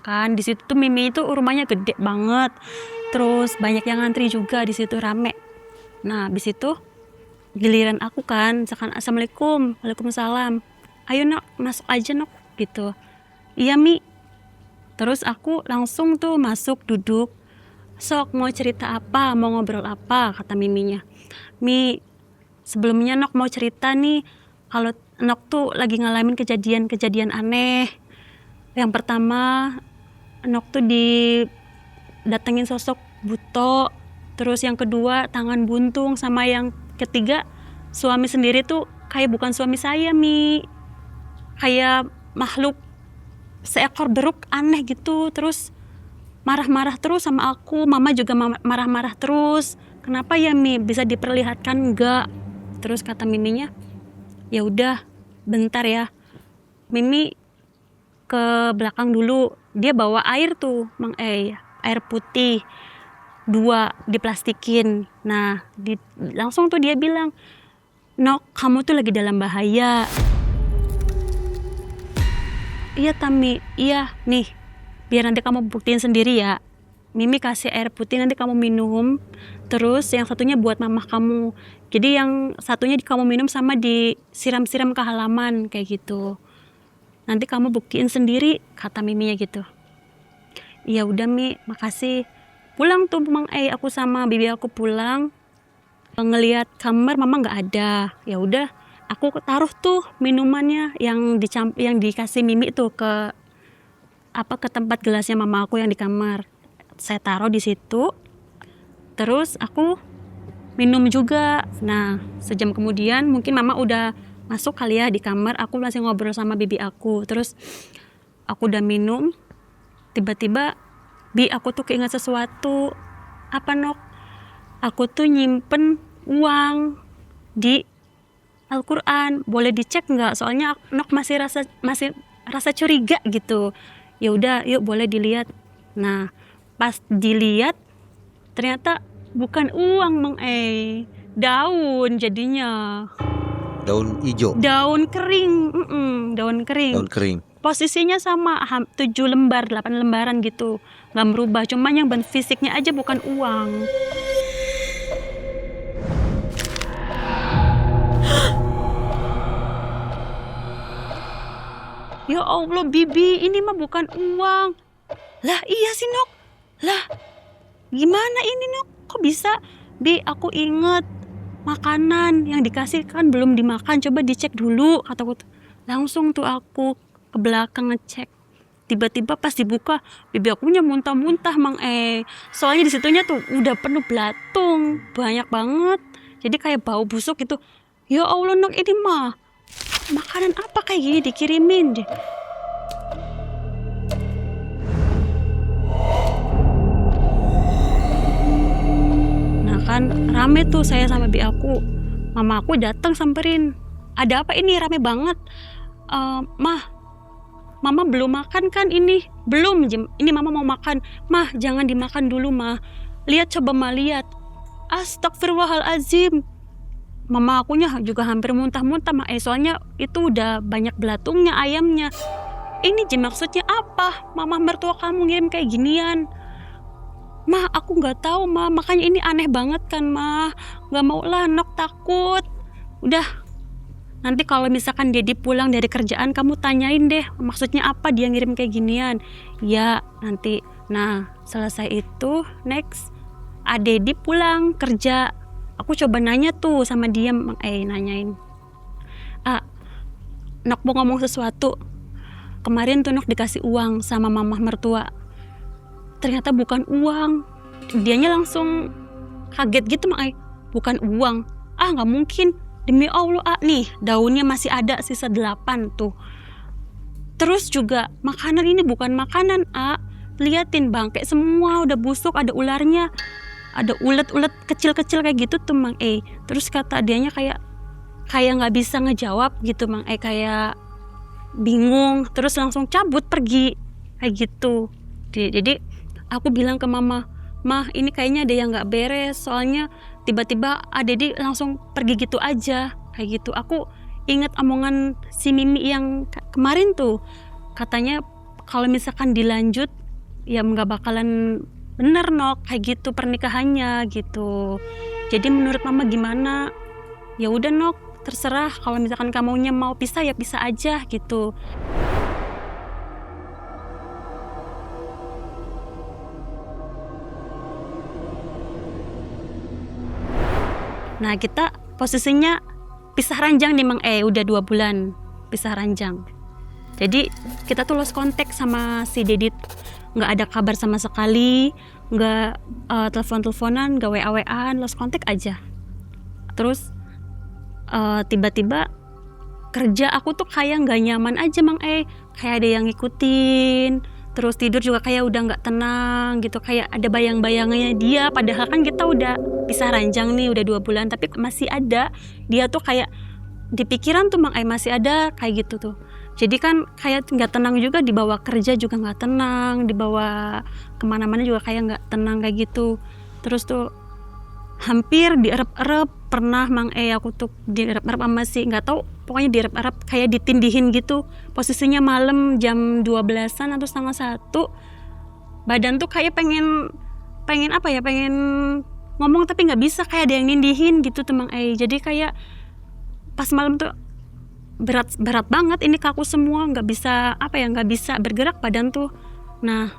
Kan di situ tuh Mimi itu rumahnya gede banget. Terus banyak yang ngantri juga di situ, rame. Nah, habis itu giliran aku kan, misalkan assalamualaikum, waalaikumsalam, ayo nok masuk aja nok gitu. Iya Mi. Terus aku langsung tuh masuk duduk. Sok mau cerita apa, mau ngobrol apa, kata Miminya. Mi, sebelumnya Nok mau cerita nih, kalau Nok tuh lagi ngalamin kejadian-kejadian aneh. Yang pertama, Nok tuh didatengin sosok buto. Terus yang kedua, tangan buntung. Sama yang ketiga, suami sendiri tuh kayak bukan suami saya Mi. Kayak makhluk seekor beruk aneh gitu. Terus marah-marah terus sama aku. Mama juga marah-marah terus. Kenapa ya Mi, bisa diperlihatkan enggak? Terus kata Miminya, ya udah bentar ya, Mimi ke belakang dulu. Dia bawa air tuh Mang air putih 2 diplastikin. Nah langsung tuh dia bilang, Nok kamu tuh lagi dalam bahaya. Iya Tami, iya nih, biar nanti kamu buktiin sendiri ya. Mimi kasih air putih, nanti kamu minum. Terus yang satunya buat mamah kamu. Jadi yang satunya kamu minum sama disiram-siram ke halaman kayak gitu. Nanti kamu buktiin sendiri, kata Miminya gitu. Iya udah Mi, makasih. Pulang tuh Mang aku sama bibi aku pulang. Ngelihat kamar mama nggak ada. Ya udah, aku taruh tuh minumannya yang dikasih Mimi tuh ke tempat gelasnya mama aku yang di kamar. Saya taruh di situ. Terus aku minum juga. Nah, sejam kemudian mungkin mama udah masuk kali ya di kamar. Aku masih ngobrol sama bibi aku. Terus aku udah minum. Tiba-tiba aku tuh keinget sesuatu. Apa Nok? Aku tuh nyimpen uang di Al-Quran. Boleh dicek nggak? Soalnya Nok masih rasa curiga gitu. Ya udah, yuk boleh dilihat. Nah, pas dilihat ternyata bukan uang Mang daun jadinya. Daun hijau. Daun kering. Daun kering. Daun kering. Posisinya sama 7 lembar, 8 lembaran gitu. Gak berubah, cuman yang fisiknya aja bukan uang. Ya Allah Bibi, ini mah bukan uang. Lah iya sih Nok. Lah gimana ini Nok? Kok bisa? Bi, aku inget makanan yang dikasih kan belum dimakan, coba dicek dulu, kataku. Langsung tuh aku ke belakang ngecek. Tiba-tiba pas dibuka, bibi aku punya muntah-muntah Mang Soalnya di situnya tuh udah penuh belatung, banyak banget. Jadi kayak bau busuk gitu. Ya Allah Nok, ini mah makanan apa kayak gini dikirimin deh. Nah kan rame tuh saya sama bibi aku. Mama aku datang samperin. Ada apa ini rame banget? Mama belum makan kan ini? Belum, ini mama mau makan. Mah, jangan dimakan dulu mah. Lihat, coba mah lihat. Astagfirullahalazim. Mama akunya juga hampir muntah-muntah mah. Soalnya itu udah banyak belatungnya ayamnya. Ini maksudnya apa? Mama mertua kamu ngirim kayak ginian. Mah, aku nggak tahu mah. Makanya ini aneh banget kan mah. Nggak mau lah, Nok takut. Udah. Nanti kalau misalkan Dedi pulang dari kerjaan, kamu tanyain deh maksudnya apa dia ngirim kayak ginian. Ya nanti. Nah selesai itu next Dedi pulang kerja. Aku coba nanya tuh sama dia, nanyain. Nok mau ngomong sesuatu. Kemarin tuh Nok dikasih uang sama mama mertua. Ternyata bukan uang. Dianya langsung kaget gitu bukan uang. Nggak mungkin. Demi Allah nih daunnya masih ada sisa 8 tuh. Terus juga makanan ini bukan makanan liatin bangke semua udah busuk, ada ularnya, ada ulet-ulet kecil-kecil kayak gitu tuh Mang Terus kata dianya kayak nggak bisa ngejawab gitu Mang kayak bingung, terus langsung cabut pergi kayak gitu. Jadi aku bilang ke mama, Mah ini kayaknya ada yang nggak beres, soalnya tiba-tiba Dedi langsung pergi gitu aja kayak gitu. Aku inget omongan si Mimi yang kemarin tuh, katanya kalau misalkan dilanjut ya nggak bakalan bener Nok kayak gitu pernikahannya gitu. Jadi menurut mama gimana? ya udah Nok, terserah, kalau misalkan kamunya mau pisah ya pisah aja gitu. Nah kita posisinya pisah ranjang nih Mang udah 2 bulan pisah ranjang. Jadi kita tuh lost contact sama si Dedit, nggak ada kabar sama sekali, nggak telepon-teleponan, nggak WA-WAan, lost contact aja. Terus tiba-tiba kerja aku tuh kayak nggak nyaman aja Mang kayak ada yang ngikutin. Terus tidur juga kayak udah nggak tenang gitu, kayak ada bayang-bayangannya dia, padahal kan kita udah pisah ranjang nih udah 2 bulan, tapi masih ada dia tuh kayak di pikiran tuh Mang masih ada kayak gitu tuh. Jadi kan kayak nggak tenang juga, dibawa kerja juga nggak tenang, dibawa kemana-mana juga kayak nggak tenang kayak gitu. Terus tuh hampir dierep-erep pernah Mang aku tuh dierep-erep sama si nggak tahu, pokoknya dierep-erep kayak ditindihin gitu. Posisinya malam jam 12-an atau setengah 1, badan tuh kayak pengen apa ya, pengen ngomong tapi nggak bisa, kayak ada yang nindihin gitu tuh Mang Jadi kayak pas malam tuh berat banget ini kaku semua, nggak bisa apa ya, nggak bisa bergerak badan tuh. Nah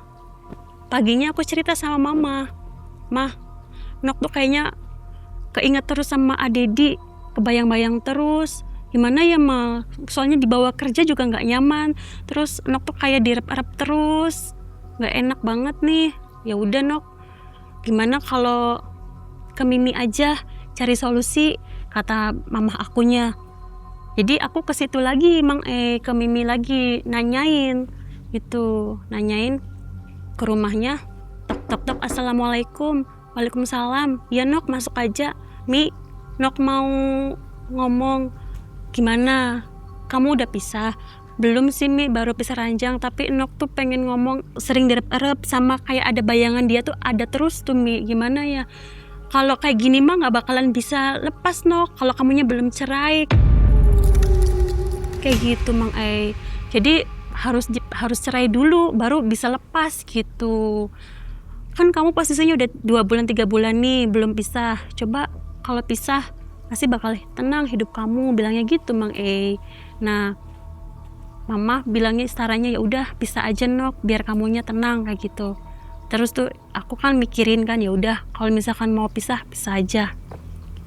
paginya aku cerita sama mama, Mah, Nok tuh kayaknya keinget terus sama Adedi, kebayang-bayang terus, gimana ya Ma, soalnya dibawa kerja juga nggak nyaman, terus Nok tuh kayak direp-rep terus, nggak enak banget nih. Ya udah Nok, gimana kalau ke Mimi aja cari solusi, kata mama akunya. Jadi aku ke situ lagi Mang ke Mimi lagi nanyain gitu, nanyain ke rumahnya, tok assalamualaikum. Waalaikumsalam. Ya Nok, masuk aja. Mi, Nok mau ngomong. Gimana? Kamu udah pisah? Belum sih Mi, baru pisah ranjang, tapi Nok tuh pengen ngomong, sering direp-erep sama kayak ada bayangan dia tuh ada terus tuh Mi. Gimana ya? Kalau kayak gini mah nggak bakalan bisa lepas Nok, kalau kamunya belum cerai. Kayak gitu Mang Jadi harus cerai dulu baru bisa lepas gitu. Kan kamu posisinya udah 2 bulan 3 bulan nih belum pisah. Coba kalau pisah pasti bakal tenang hidup kamu, bilangnya gitu Mang Nah mama bilangnya sarannya ya udah pisah aja Nok, biar kamunya tenang kayak gitu. Terus tuh aku kan mikirin kan, ya udah kalau misalkan mau pisah aja.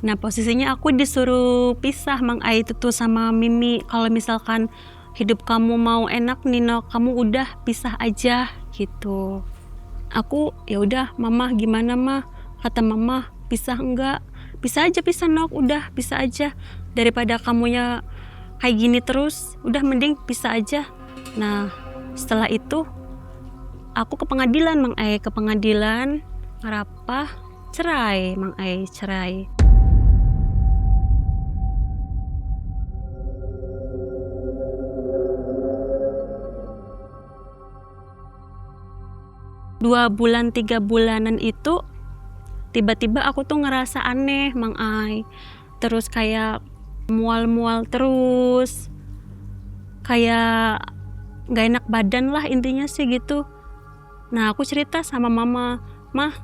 Nah posisinya aku disuruh pisah Mang itu tuh sama Mimi, kalau misalkan hidup kamu mau enak nih Nok, kamu udah pisah aja gitu. Aku ya udah Mama, gimana Mah, kata Mama, pisah enggak, pisah aja pisah Nok, udah pisah aja, daripada kamunya kayak gini terus, udah mending pisah aja. Nah setelah itu aku ke pengadilan Mang ke pengadilan ngerapah cerai Mang cerai. 2 bulan 3 bulanan itu tiba-tiba aku tuh ngerasa aneh Mang terus kayak mual-mual terus, kayak gak enak badan lah intinya sih gitu. Nah aku cerita sama mama, Mah,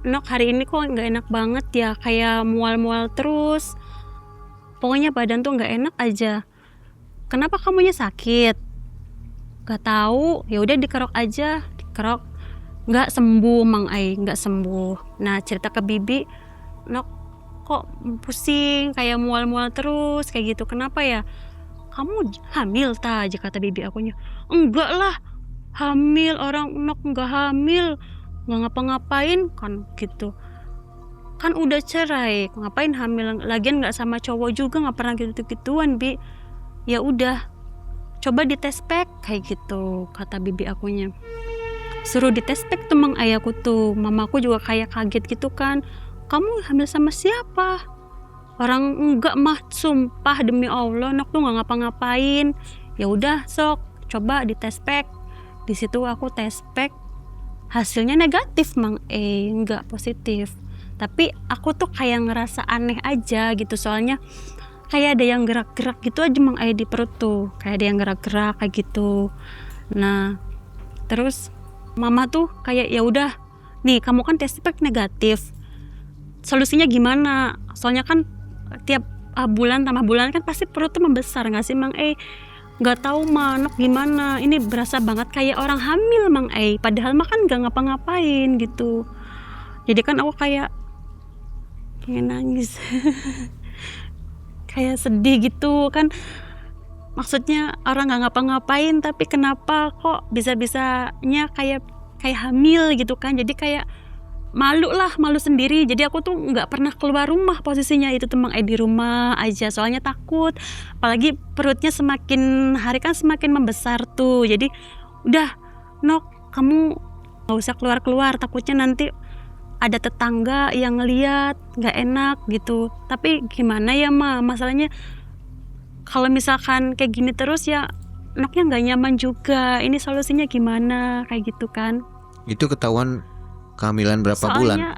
Nok hari ini kok gak enak banget ya, kayak mual-mual terus, pokoknya badan tuh gak enak aja. Kenapa kamunya sakit? Gak tahu, ya udah dikerok aja, dikerok, nggak sembuh Mang nggak sembuh. Nah cerita ke bibi, Nok kok pusing, kayak mual-mual terus kayak gitu, kenapa ya? Kamu hamil ta? Aja kata bibi akunya. Enggak lah, hamil, orang Nok nggak hamil, nggak ngapa-ngapain kan gitu. Kan udah cerai, ngapain hamil? Lagian nggak sama cowok juga, nggak pernah gitu-gituan bi. Ya udah, coba dites pack kayak gitu, kata bibi akunya. Suruh dites pack tuh Mang aku tuh, mamaku juga kayak kaget gitu kan. Kamu hamil sama siapa? Orang enggak Mah, sumpah demi Allah Nok tuh nggak ngapa-ngapain. Ya udah sok, coba dites pack. Di situ aku tes pack, hasilnya negatif Mang enggak positif. Tapi aku tuh kayak ngerasa aneh aja gitu, soalnya kayak ada yang gerak-gerak gitu aja Mang di perut tuh, kayak ada yang gerak-gerak kayak gitu. Nah terus mama tuh kayak ya udah nih, kamu kan tes pack negatif, solusinya gimana? Soalnya kan tiap bulan tambah bulan kan pasti perut tuh membesar nggak sih Mang nggak tahu Nok gimana, ini berasa banget kayak orang hamil Mang padahal mah kan nggak ngapa-ngapain gitu. Jadi kan aku kayak nangis kayak sedih gitu kan, maksudnya orang nggak ngapa-ngapain tapi kenapa kok bisa-bisanya kayak hamil gitu kan. Jadi kayak malu sendiri. Jadi aku tuh nggak pernah keluar rumah, posisinya itu tuh Mang di rumah aja, soalnya takut. Apalagi perutnya semakin hari kan semakin membesar tuh. Jadi udah Nok, kamu nggak usah keluar-keluar, takutnya nanti ada tetangga yang ngeliat nggak enak gitu. Tapi gimana ya Ma, masalahnya kalau misalkan kayak gini terus ya Noknya nggak nyaman juga. Ini solusinya gimana kayak gitu kan. Itu ketahuan kehamilan berapa bulan? Soalnya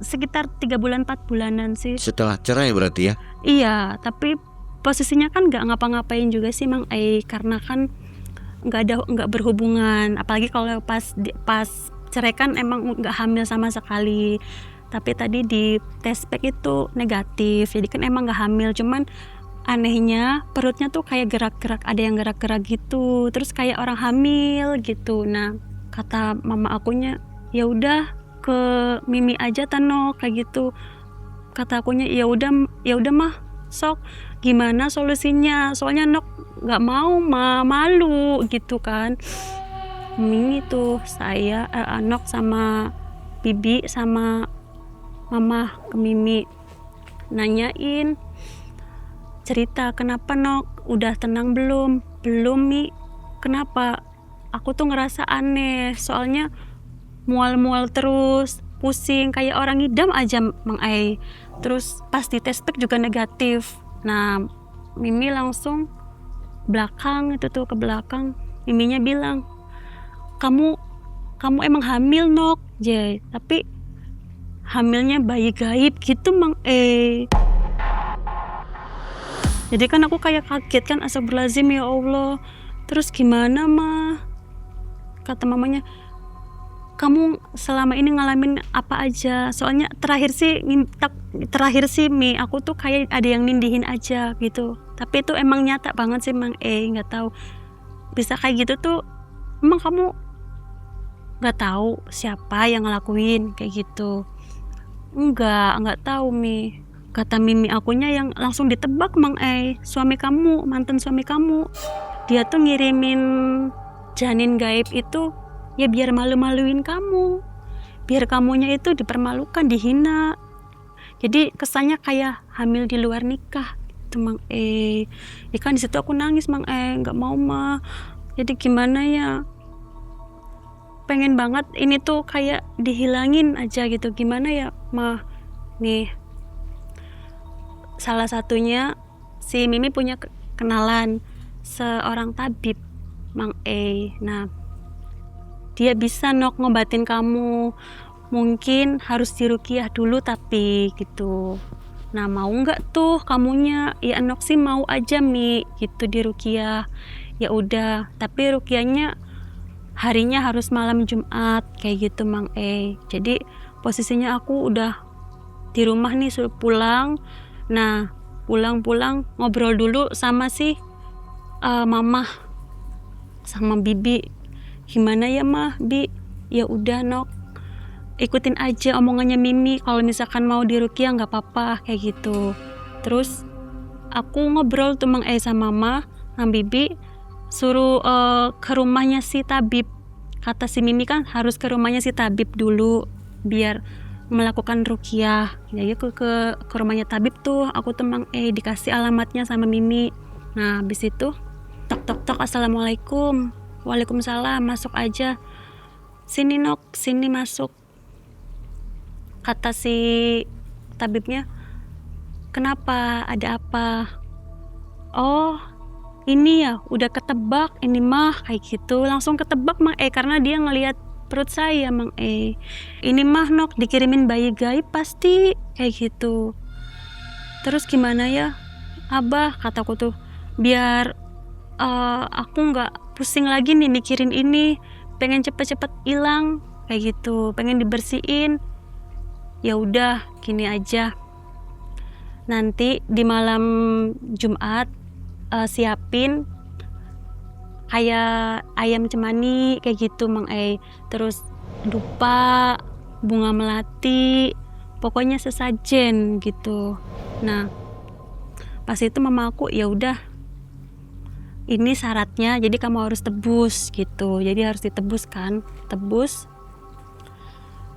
sekitar 3 bulan 4 bulanan sih. Setelah cerai berarti ya? Iya, tapi posisinya kan nggak ngapa-ngapain juga sih Mang karena kan nggak berhubungan. Apalagi kalau pas cerai kan emang nggak hamil sama sekali. Tapi tadi di tes pack itu negatif, jadi kan emang nggak hamil. Cuman anehnya perutnya tuh kayak gerak-gerak, ada yang gerak-gerak gitu, terus kayak orang hamil gitu. Nah kata mama akunya, ya udah ke Mimi aja Tano kayak gitu. Kata akunya ya udah mah sok gimana solusinya, soalnya Nok nggak mau malu gitu kan. Mimi tuh saya Nok sama Bibi sama mama ke Mimi nanyain cerita, kenapa Nok, udah tenang belum Mi, kenapa? Aku tuh ngerasa aneh, soalnya mual-mual terus, pusing kayak orang ngidam aja Mang terus pas di tes pack juga negatif. Nah Mimi langsung ke belakang, Miminya bilang, kamu emang hamil Nok, tapi hamilnya bayi gaib gitu Mang Jadi kan aku kayak kaget kan, astagfirullahaladzim ya Allah. Terus gimana mah? Kata mamanya, kamu selama ini ngalamin apa aja? Soalnya terakhir sih Mi, aku tuh kayak ada yang nindihin aja gitu. Tapi itu emang nyata banget sih Mang nggak tahu bisa kayak gitu tuh. Emang kamu nggak tahu siapa yang ngelakuin kayak gitu? Nggak tahu Mi. Kata Mimi akunya yang langsung ditebak Mang suami kamu, mantan suami kamu, dia tuh ngirimin janin gaib itu ya biar malu-maluin kamu, biar kamunya itu dipermalukan, dihina. Jadi kesannya kayak hamil di luar nikah gitu Mang ya kan disitu aku nangis Mang nggak mau mah. Jadi gimana ya, pengen banget ini tuh kayak dihilangin aja gitu. Gimana ya mah? Nih salah satunya si Mimi punya kenalan seorang tabib Mang nah dia bisa Nok ngobatin kamu, mungkin harus diruqyah dulu tapi gitu. Nah mau nggak tuh kamunya? Ya Nok sih mau aja Mi gitu diruqyah. Ya udah, tapi ruqyahnya harinya harus malam Jumat kayak gitu Mang Jadi posisinya aku udah di rumah nih, suruh pulang. Nah pulang ngobrol dulu sama si mama sama Bibi. Gimana ya Mah, Bi? Ya udah Nok, ikutin aja omongannya Mimi, kalau misalkan mau diruqyah nggak apa-apa kayak gitu. Terus aku ngobrol tuh Mang sama Mama sama Bibi, suruh ke rumahnya si tabib. Kata si Mimi kan harus ke rumahnya si tabib dulu biar melakukan ruqyah. Jadi ke rumahnya tabib tuh aku tuh Mang dikasih alamatnya sama Mimi. Nah habis itu tok assalamualaikum. Waalaikumsalam, masuk aja. Sini Nok, sini masuk. Kata si tabibnya, kenapa, ada apa? Oh ini ya udah ketebak ini mah kayak gitu. Langsung ketebak Mang karena dia ngelihat perut saya Mang ini mah Nok dikirimin bayi gaib pasti kayak gitu. Terus gimana ya Abah, kataku tuh, biar aku nggak pusing lagi nih mikirin ini, pengen cepet-cepet hilang kayak gitu, pengen dibersihin. Ya udah gini aja, nanti di malam Jumat siapin kayak ayam cemani kayak gitu Mang Ei, terus dupa, bunga melati, pokoknya sesajen gitu. Nah pas itu mama aku, ya udah ini syaratnya, jadi kamu harus tebus gitu, jadi harus ditebus kan, tebus.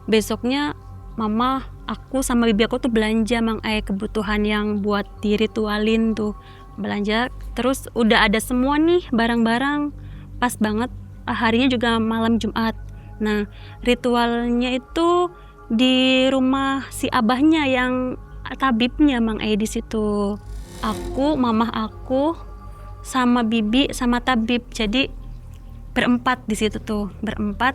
Besoknya mama, aku sama bibi aku tuh belanja Mang Ei kebutuhan yang buat diritualin tuh, belanja. Terus udah ada semua nih barang-barang, pas banget harinya juga malam Jumat. Nah ritualnya itu di rumah si abahnya yang tabibnya Mang Ei di situ. Aku, mamah aku, sama bibi, sama tabib, jadi berempat di situ tuh, berempat.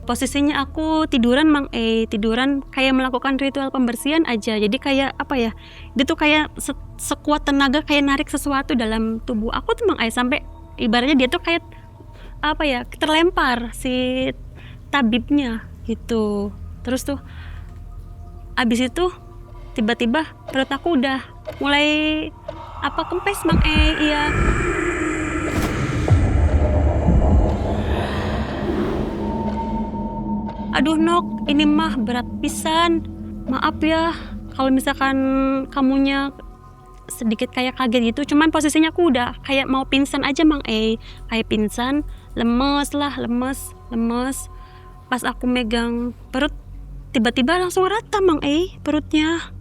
Posisinya aku tiduran Mang Ei, tiduran kayak melakukan ritual pembersihan aja. Jadi kayak apa ya, dia tuh kayak sekuat tenaga kayak narik sesuatu dalam tubuh aku tuh Mang Ei, sampai ibaratnya dia tuh kayak apa ya, terlempar si tabibnya gitu. Terus tuh abis itu tiba-tiba perut aku udah mulai kempes Mang Ei, iya. Aduh Nok, ini mah berat pisan. Maaf ya kalau misalkan kamunya sedikit kayak kaget gitu. Cuman posisinya aku udah kayak mau pingsan aja Mang Ei. Kayak pingsan, lemes. Pas aku megang perut, tiba-tiba langsung rata Mang Ei, perutnya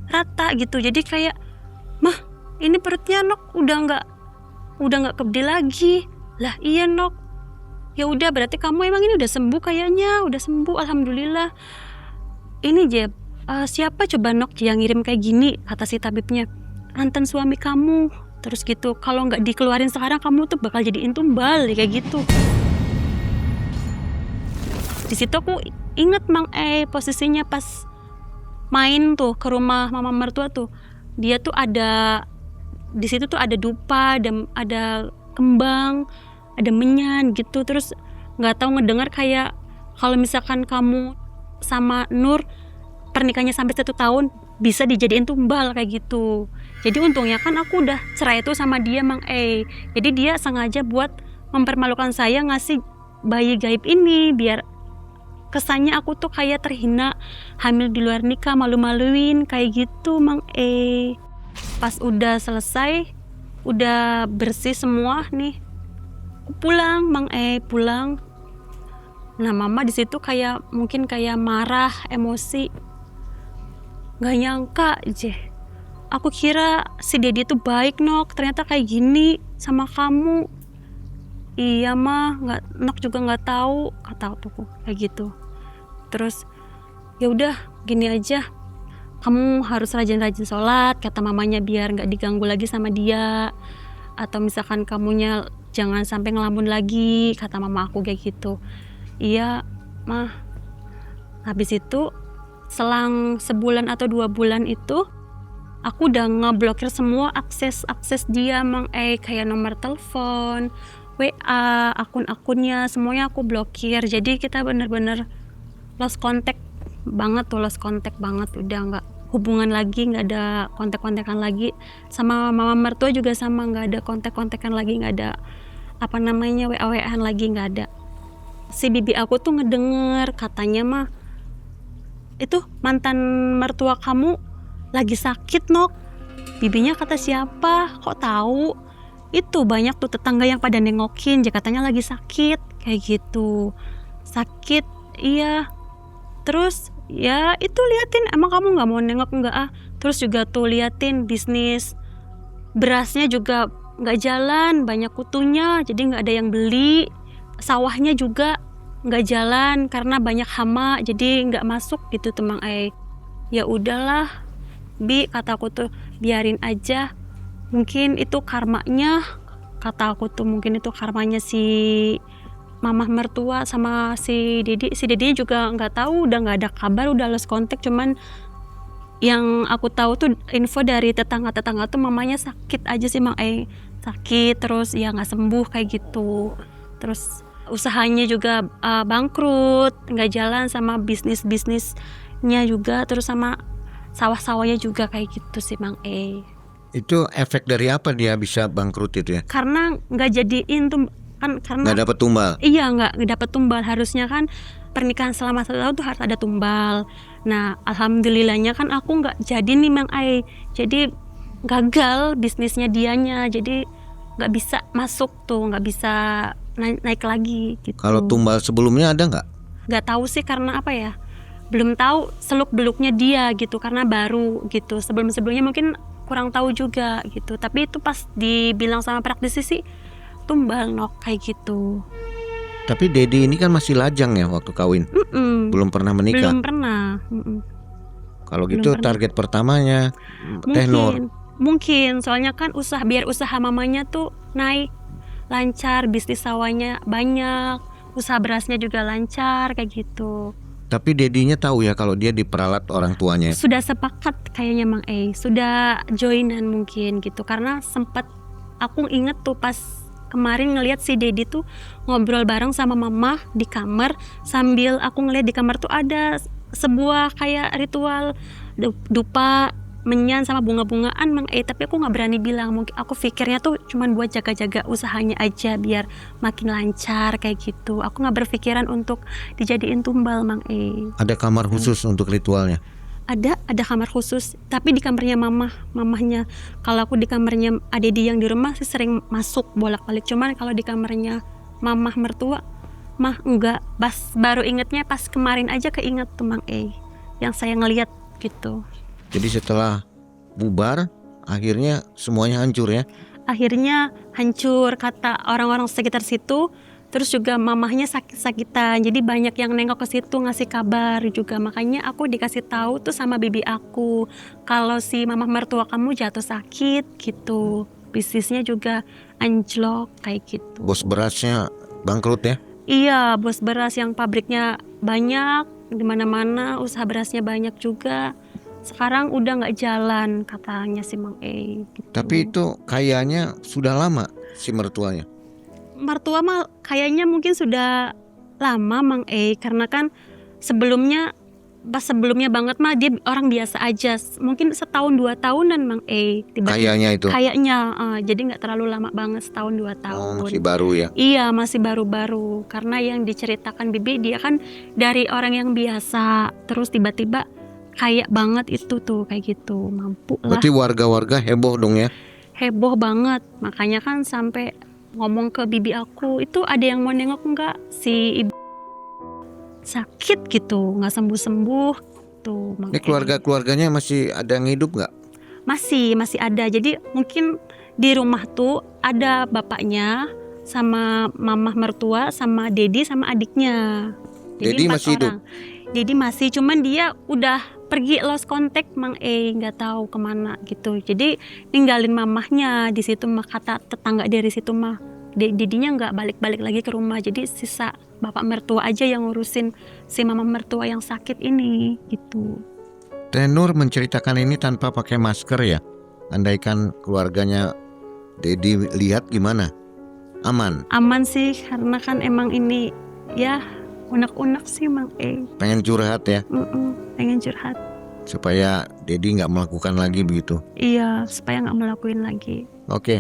rata gitu. Jadi kayak, mah ini perutnya Nok udah nggak kebdi lagi. Lah iya Nok, ya udah berarti kamu emang ini udah sembuh, kayaknya udah sembuh, alhamdulillah. Ini Jeb, siapa coba Nok yang ngirim kayak gini, kata si tabibnya. Mantan suami kamu. Terus gitu, kalau nggak dikeluarin sekarang kamu tuh bakal jadiin tumbal kayak gitu. Di situ aku inget Mang Ei posisinya pas main tuh ke rumah mama mertua tuh, dia tuh ada di situ tuh ada dupa, ada kembang, ada menyan gitu. Terus nggak tahu ngedengar kayak kalau misalkan kamu sama Nur pernikahannya sampai 1 tahun bisa dijadiin tumbal kayak gitu. Jadi untungnya kan aku udah cerai tuh sama dia Mang Ei. Jadi dia sengaja buat mempermalukan saya ngasih bayi gaib ini biar kesannya aku tuh kayak terhina, hamil di luar nikah, malu-maluin kayak gitu Mang Ei. Pas udah selesai, udah bersih semua nih, pulang Mang Ei, pulang. Nah mama di situ kayak mungkin kayak marah, emosi. Nggak nyangka aja, aku kira si Dedi tuh baik Nok, ternyata kayak gini sama kamu. Iya mah, Nok juga nggak tahu, kata aku kayak gitu. Terus ya udah gini aja, kamu harus rajin-rajin sholat, kata mamanya, biar nggak diganggu lagi sama dia. Atau misalkan kamunya jangan sampai ngelamun lagi, kata mama aku kayak gitu. Iya mah. Habis itu selang sebulan atau 2 bulan itu aku udah ngeblokir semua akses dia Mang Ei, kayak nomor telepon, WA, akun-akunnya semuanya aku blokir. Jadi kita bener-bener lost contact banget, udah nggak hubungan lagi, nggak ada kontak-kontakan lagi. Sama mama mertua juga sama, nggak ada kontak-kontakan lagi, nggak ada WA-WA-an lagi, nggak ada. Si bibi aku tuh ngedenger katanya mah itu mantan mertua kamu lagi sakit Nok. Bibinya kata siapa, kok tahu? Itu banyak tuh tetangga yang pada nengokin, dia katanya lagi sakit kayak gitu. Sakit, iya. Terus ya itu liatin, emang kamu nggak mau nengok nggak? Terus juga tuh liatin bisnis berasnya juga nggak jalan, banyak kutunya, jadi nggak ada yang beli. Sawahnya juga nggak jalan karena banyak hama, jadi nggak masuk gitu tuh Mang Ei. Ya udahlah Bi, kataku tuh, biarin aja, mungkin itu karmanya, kata aku tuh, mungkin itu karmanya si mamah mertua sama si Dedi juga nggak tahu, udah nggak ada kabar, udah lost contact. Cuman yang aku tahu tuh info dari tetangga tuh mamanya sakit aja sih Mang Ei, sakit terus ya nggak sembuh kayak gitu. Terus usahanya juga bangkrut, nggak jalan, sama bisnisnya juga, terus sama sawah-sawahnya juga kayak gitu sih Mang E. Itu efek dari apa dia bisa bangkrut itu ya? Karena nggak jadiin tuh kan, karena Nggak dapat tumbal. iya nggak dapat tumbal. Harusnya kan pernikahan selama 1 tahun tuh harus ada tumbal. Nah alhamdulillahnya kan aku nggak jadi nih Mang E, jadi gagal bisnisnya dianya, jadi nggak bisa masuk tuh, nggak bisa naik lagi gitu. Kalau tumbal sebelumnya ada nggak? Nggak tahu sih, karena apa ya, belum tahu seluk beluknya dia gitu, karena baru gitu. Sebelumnya mungkin kurang tahu juga gitu, tapi itu pas dibilang sama praktisi sih tumbal nok kayak gitu. Tapi Dedi ini kan masih lajang ya waktu kawin, belum pernah menikah. Belum pernah. Kalau belum gitu pernah. target pertamanya Teh Nur. Mungkin soalnya kan biar usaha mamanya tuh naik lancar, bisnis sawahnya banyak, usaha berasnya juga lancar kayak gitu. Tapi Dedinya tahu ya kalau dia diperalat orang tuanya. Sudah sepakat kayaknya Mang E, sudah joinan mungkin gitu, karena sempat aku inget tuh pas kemarin ngelihat si Dedi tuh ngobrol bareng sama mama di kamar, sambil aku ngelihat di kamar tuh ada sebuah kayak ritual dupa menyan sama bunga-bungaan Mang E, tapi aku nggak berani bilang. Mungkin aku pikirnya tuh cuman buat jaga-jaga usahanya aja biar makin lancar kayak gitu. Aku nggak berpikiran untuk dijadiin tumbal Mang E. Ada kamar khusus untuk ritualnya. Ada kamar khusus, tapi di kamarnya mamahnya. Kalau aku di kamarnya Adedi yang di rumah sih sering masuk bolak-balik. Cuman kalau di kamarnya mamah mertua mah enggak. Baru ingetnya pas kemarin aja keinget tuh Mang E, yang saya ngeliat gitu. Jadi setelah bubar akhirnya semuanya hancur ya. Akhirnya hancur kata orang-orang sekitar situ. Terus juga mamahnya sakit-sakitan, jadi banyak yang nengok ke situ ngasih kabar juga. Makanya aku dikasih tahu tuh sama bibi aku kalau si mamah mertua kamu jatuh sakit gitu. Bisnisnya juga anjlok kayak gitu. Bos berasnya bangkrut ya. Iya, bos beras yang pabriknya banyak di mana-mana, usaha berasnya banyak juga. Sekarang udah nggak jalan katanya si Mang E. Gitu. Tapi itu kayaknya sudah lama si mertuanya. Mertua mah kayaknya mungkin sudah lama Mang E, karena kan sebelumnya banget mah dia orang biasa aja, mungkin 1-2 tahunan Mang E. Kayaknya itu. Kayaknya, jadi nggak terlalu lama banget, 1-2 tahun. Masih baru ya. Iya masih baru-baru, karena yang diceritakan bibi dia kan dari orang yang biasa, terus tiba-tiba kaya banget itu tuh kayak gitu, mampu lah. Berarti warga-warga heboh dong ya. Heboh banget, makanya kan sampai ngomong ke bibi aku, itu ada yang mau nengok enggak, si ibu sakit gitu, nggak sembuh-sembuh tuh. Ini keluarga-keluarganya masih ada yang hidup nggak? Masih ada, jadi mungkin di rumah tuh ada bapaknya sama mamah mertua sama Dedi sama adiknya. Jadi Dedi 4 masih hidup? orang. Dedi masih, cuman dia udah pergi lost contact Mang E, nggak tahu kemana gitu. Jadi ninggalin mamahnya di situ mah, kata tetangga dari situ mah. Dedinya nggak balik-balik lagi ke rumah, jadi sisa bapak mertua aja yang ngurusin si mama mertua yang sakit ini gitu. Teh Nur menceritakan ini tanpa pakai masker ya. Andaikan keluarganya Dedi lihat gimana? Aman? Aman sih, karena kan emang ini ya unek-unek sih Mang E. Pengen curhat ya? Pengen curhat. Supaya Dedi nggak melakukan lagi begitu? Iya, supaya nggak melakuin lagi. Oke.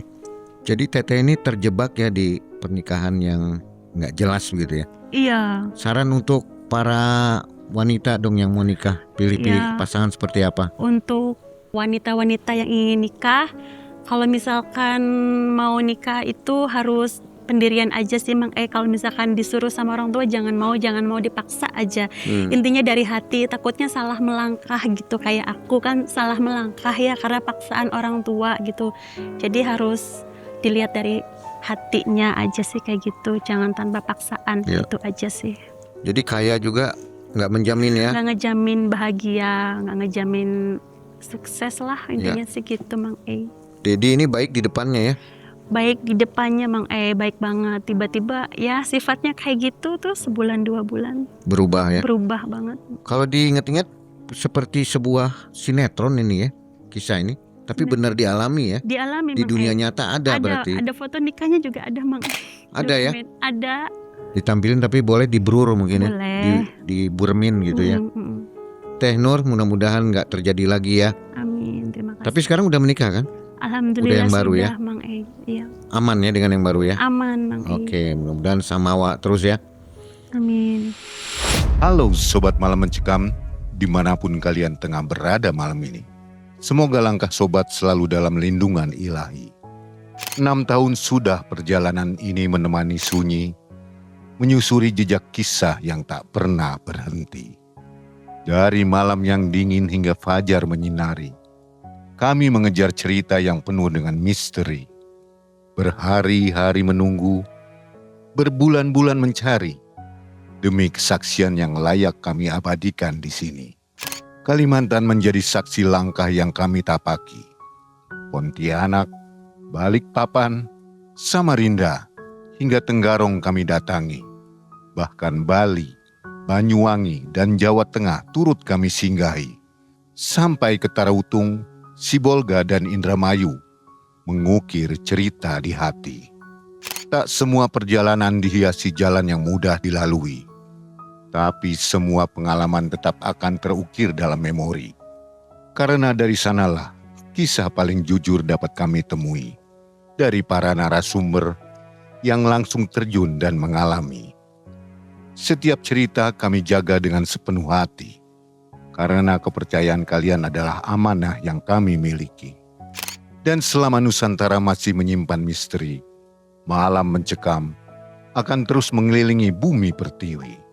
Jadi Teteh ini terjebak ya di pernikahan yang nggak jelas gitu ya? Iya. Saran untuk para wanita dong yang mau nikah, pilih-pilih pasangan seperti apa? Untuk wanita-wanita yang ingin nikah, kalau misalkan mau nikah itu harus pendirian aja sih Mang E. Kalau misalkan disuruh sama orang tua jangan mau dipaksa aja. Intinya dari hati, takutnya salah melangkah gitu, kayak aku kan salah melangkah ya karena paksaan orang tua gitu. Jadi harus dilihat dari hatinya aja sih kayak gitu, jangan tanpa paksaan. Itu aja sih. Jadi kaya juga nggak menjamin ya? Nggak ngejamin bahagia, nggak ngejamin sukses lah, intinya sih gitu Mang E. Dedi ini baik di depannya ya? Baik di depannya Mang E, baik banget. Tiba-tiba ya sifatnya kayak gitu tuh sebulan 2 bulan berubah ya? Berubah banget. Kalau diinget-inget seperti sebuah sinetron ini ya, kisah ini. Tapi benar dialami ya? Dialami di Mang dunia E. nyata ada berarti? Ada foto nikahnya juga ada Mang E. Ada ya? Ada. Ditampilin tapi boleh dibrur mungkin ya? Boleh. Diburmin gitu ya? Teh Nur, mudah-mudahan nggak terjadi lagi ya. Amin, terima kasih. Tapi sekarang udah menikah kan? Alhamdulillah udah yang baru sudah, ya? Mang E. Iya, Aman ya dengan yang baru ya? aman Mang E. Oke, mudah-mudahan samawa terus ya. Amin. Halo Sobat Malam Mencekam, dimanapun kalian tengah berada malam ini. Semoga langkah sobat selalu dalam lindungan ilahi. 6 tahun sudah perjalanan ini menemani sunyi, menyusuri jejak kisah yang tak pernah berhenti. Dari malam yang dingin hingga fajar menyinari, kami mengejar cerita yang penuh dengan misteri. Berhari-hari menunggu, berbulan-bulan mencari, demi kesaksian yang layak kami abadikan di sini. Kalimantan menjadi saksi langkah yang kami tapaki. Pontianak, Balikpapan, Samarinda, hingga Tenggarong kami datangi. Bahkan Bali, Banyuwangi, dan Jawa Tengah turut kami singgahi. Sampai ke Tarautung, Sibolga, dan Indramayu, mengukir cerita di hati. Tak semua perjalanan dihiasi jalan yang mudah dilalui. Tapi semua pengalaman tetap akan terukir dalam memori. Karena dari sanalah kisah paling jujur dapat kami temui. Dari para narasumber yang langsung terjun dan mengalami. Setiap cerita kami jaga dengan sepenuh hati. Karena kepercayaan kalian adalah amanah yang kami miliki. Dan selama Nusantara masih menyimpan misteri, Malam Mencekam akan terus mengelilingi bumi pertiwi.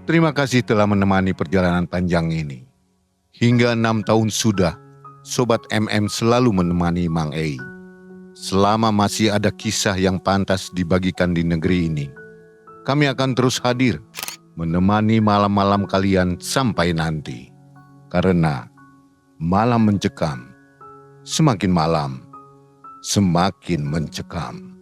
Terima kasih telah menemani perjalanan panjang ini. Hingga 6 tahun sudah, Sobat MM selalu menemani Mang E. Selama masih ada kisah yang pantas dibagikan di negeri ini, kami akan terus hadir, menemani malam-malam kalian sampai nanti. Karena Malam Mencekam, semakin malam, semakin mencekam.